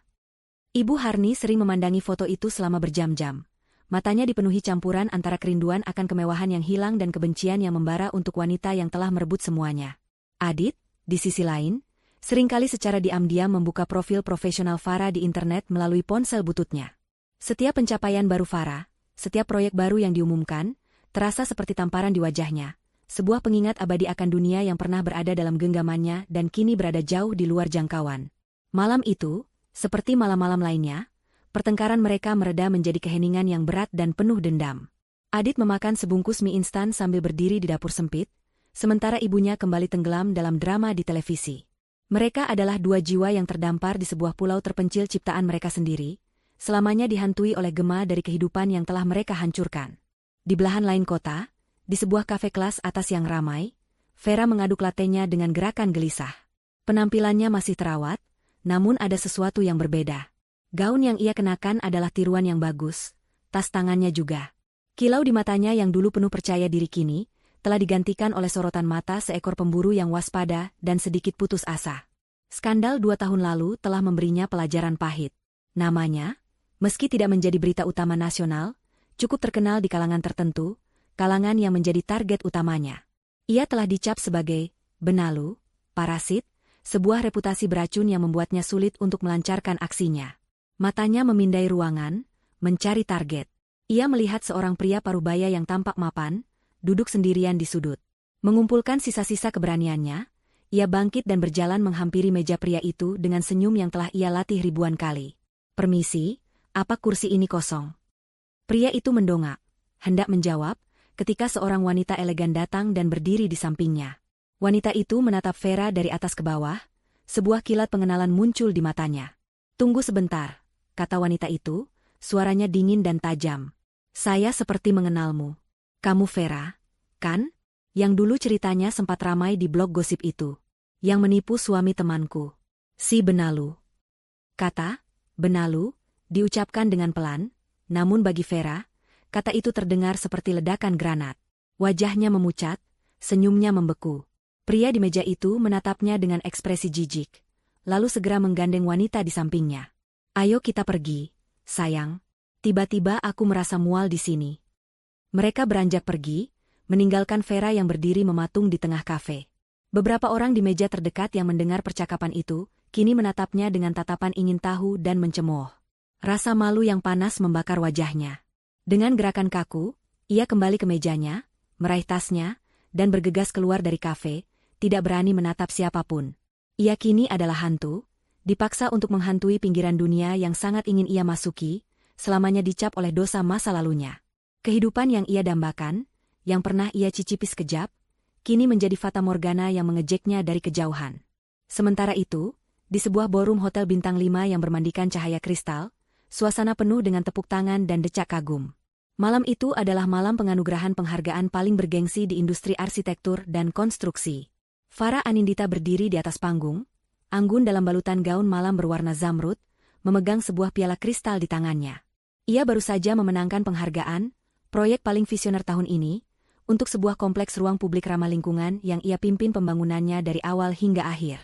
Ibu Harni sering memandangi foto itu selama berjam-jam. Matanya dipenuhi campuran antara kerinduan akan kemewahan yang hilang dan kebencian yang membara untuk wanita yang telah merebut semuanya. Adit, di sisi lain, seringkali secara diam-diam membuka profil profesional Farah di internet melalui ponsel bututnya. Setiap pencapaian baru Farah, setiap proyek baru yang diumumkan, terasa seperti tamparan di wajahnya. Sebuah pengingat abadi akan dunia yang pernah berada dalam genggamannya dan kini berada jauh di luar jangkauan. Malam itu, seperti malam-malam lainnya, pertengkaran mereka mereda menjadi keheningan yang berat dan penuh dendam. Adit memakan sebungkus mie instan sambil berdiri di dapur sempit, sementara ibunya kembali tenggelam dalam drama di televisi. Mereka adalah dua jiwa yang terdampar di sebuah pulau terpencil ciptaan mereka sendiri, selamanya dihantui oleh gema dari kehidupan yang telah mereka hancurkan. Di belahan lain kota, di sebuah kafe kelas atas yang ramai, Vera mengaduk latenya dengan gerakan gelisah. Penampilannya masih terawat, namun ada sesuatu yang berbeda. Gaun yang ia kenakan adalah tiruan yang bagus, tas tangannya juga. Kilau di matanya yang dulu penuh percaya diri kini, telah digantikan oleh sorotan mata seekor pemburu yang waspada dan sedikit putus asa. Skandal 2 tahun lalu telah memberinya pelajaran pahit. Namanya, meski tidak menjadi berita utama nasional, cukup terkenal di kalangan tertentu, kalangan yang menjadi target utamanya. Ia telah dicap sebagai benalu, parasit, sebuah reputasi beracun yang membuatnya sulit untuk melancarkan aksinya. Matanya memindai ruangan, mencari target. Ia melihat seorang pria parubaya yang tampak mapan, duduk sendirian di sudut. Mengumpulkan sisa-sisa keberaniannya, ia bangkit dan berjalan menghampiri meja pria itu dengan senyum yang telah ia latih ribuan kali. "Permisi, apa kursi ini kosong?" Pria itu mendongak, hendak menjawab, ketika seorang wanita elegan datang dan berdiri di sampingnya. Wanita itu menatap Vera dari atas ke bawah, sebuah kilat pengenalan muncul di matanya. "Tunggu sebentar," kata wanita itu, suaranya dingin dan tajam. "Saya seperti mengenalmu. Kamu Vera, kan? Yang dulu ceritanya sempat ramai di blog gosip itu. Yang menipu suami temanku. Si benalu." Kata benalu diucapkan dengan pelan, namun bagi Vera, kata itu terdengar seperti ledakan granat. Wajahnya memucat, senyumnya membeku. Pria di meja itu menatapnya dengan ekspresi jijik, lalu segera menggandeng wanita di sampingnya. "Ayo kita pergi, sayang. Tiba-tiba aku merasa mual di sini." Mereka beranjak pergi, meninggalkan Vera yang berdiri mematung di tengah kafe. Beberapa orang di meja terdekat yang mendengar percakapan itu, kini menatapnya dengan tatapan ingin tahu dan mencemooh. Rasa malu yang panas membakar wajahnya. Dengan gerakan kaku, ia kembali ke mejanya, meraih tasnya, dan bergegas keluar dari kafe, tidak berani menatap siapapun. Ia kini adalah hantu, dipaksa untuk menghantui pinggiran dunia yang sangat ingin ia masuki, selamanya dicap oleh dosa masa lalunya. Kehidupan yang ia dambakan, yang pernah ia cicipi sekejap, kini menjadi fata morgana yang mengejeknya dari kejauhan. Sementara itu, di sebuah ballroom hotel bintang 5 yang bermandikan cahaya kristal, suasana penuh dengan tepuk tangan dan decak kagum. Malam itu adalah malam penganugerahan penghargaan paling bergengsi di industri arsitektur dan konstruksi. Farah Anindita berdiri di atas panggung, anggun dalam balutan gaun malam berwarna zamrud, memegang sebuah piala kristal di tangannya. Ia baru saja memenangkan penghargaan, proyek paling visioner tahun ini, untuk sebuah kompleks ruang publik ramah lingkungan yang ia pimpin pembangunannya dari awal hingga akhir.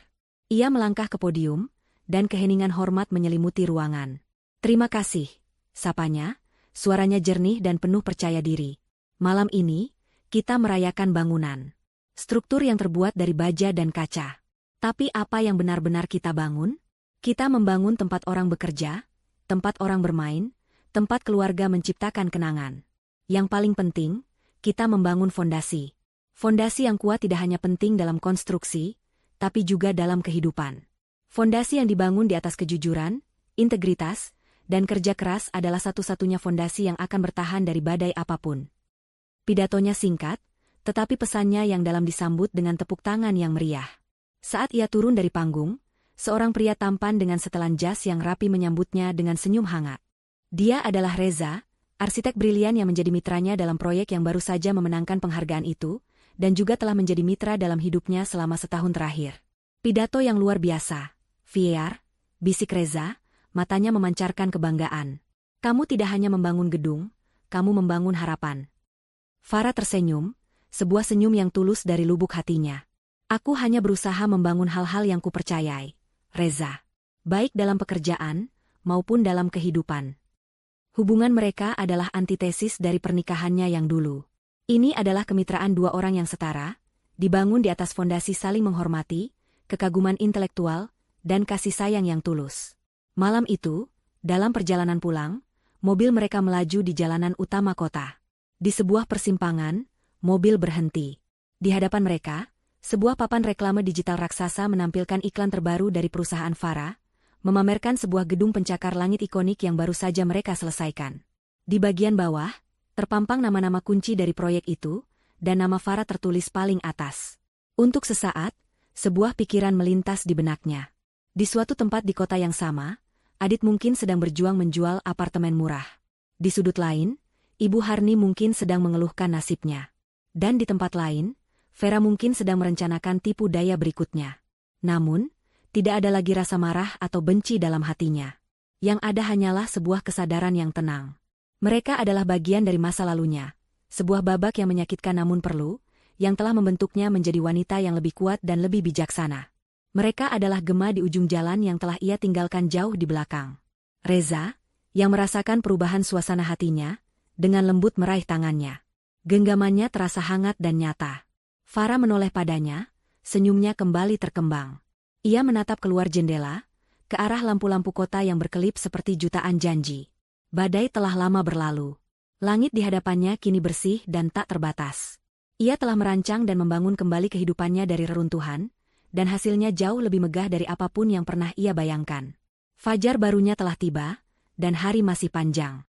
Ia melangkah ke podium, dan keheningan hormat menyelimuti ruangan. "Terima kasih," sapanya, Suaranya jernih dan penuh percaya diri. Malam ini, kita merayakan bangunan. Struktur yang terbuat dari baja dan kaca. Tapi apa yang benar-benar kita bangun? Kita membangun tempat orang bekerja, tempat orang bermain, tempat keluarga menciptakan kenangan. Yang paling penting, kita membangun fondasi. Fondasi yang kuat tidak hanya penting dalam konstruksi, tapi juga dalam kehidupan. Fondasi yang dibangun di atas kejujuran, integritas, dan kerja keras adalah satu-satunya fondasi yang akan bertahan dari badai apapun. Pidatonya singkat, tetapi pesannya yang dalam disambut dengan tepuk tangan yang meriah. Saat ia turun dari panggung, seorang pria tampan dengan setelan jas yang rapi menyambutnya dengan senyum hangat. Dia adalah Reza, arsitek brilian yang menjadi mitranya dalam proyek yang baru saja memenangkan penghargaan itu, dan juga telah menjadi mitra dalam hidupnya selama setahun terakhir. Pidato yang luar biasa, Fier, bisik Reza, matanya memancarkan kebanggaan. Kamu tidak hanya membangun gedung, kamu membangun harapan. Farah tersenyum, sebuah senyum yang tulus dari lubuk hatinya. Aku hanya berusaha membangun hal-hal yang kupercayai, Reza. Baik dalam pekerjaan, maupun dalam kehidupan. Hubungan mereka adalah antitesis dari pernikahannya yang dulu. Ini adalah kemitraan dua orang yang setara, dibangun di atas fondasi saling menghormati, kekaguman intelektual, dan kasih sayang yang tulus. Malam itu, dalam perjalanan pulang, mobil mereka melaju di jalanan utama kota. Di sebuah persimpangan, mobil berhenti. Di hadapan mereka, sebuah papan reklame digital raksasa menampilkan iklan terbaru dari perusahaan Farah, memamerkan sebuah gedung pencakar langit ikonik yang baru saja mereka selesaikan. Di bagian bawah, terpampang nama-nama kunci dari proyek itu, dan nama Farah tertulis paling atas. Untuk sesaat, sebuah pikiran melintas di benaknya. Di suatu tempat di kota yang sama, Adit mungkin sedang berjuang menjual apartemen murah. Di sudut lain, Ibu Harni mungkin sedang mengeluhkan nasibnya. Dan di tempat lain, Vera mungkin sedang merencanakan tipu daya berikutnya. Namun, tidak ada lagi rasa marah atau benci dalam hatinya. Yang ada hanyalah sebuah kesadaran yang tenang. Mereka adalah bagian dari masa lalunya, sebuah babak yang menyakitkan namun perlu, yang telah membentuknya menjadi wanita yang lebih kuat dan lebih bijaksana. Mereka adalah gema di ujung jalan yang telah ia tinggalkan jauh di belakang. Reza, yang merasakan perubahan suasana hatinya, dengan lembut meraih tangannya. Genggamannya terasa hangat dan nyata. Farah menoleh padanya, senyumnya kembali terkembang. Ia menatap keluar jendela, ke arah lampu-lampu kota yang berkelip seperti jutaan janji. Badai telah lama berlalu. Langit di hadapannya kini bersih dan tak terbatas. Ia telah merancang dan membangun kembali kehidupannya dari reruntuhan, dan hasilnya jauh lebih megah dari apapun yang pernah ia bayangkan. Fajar barunya telah tiba, dan hari masih panjang.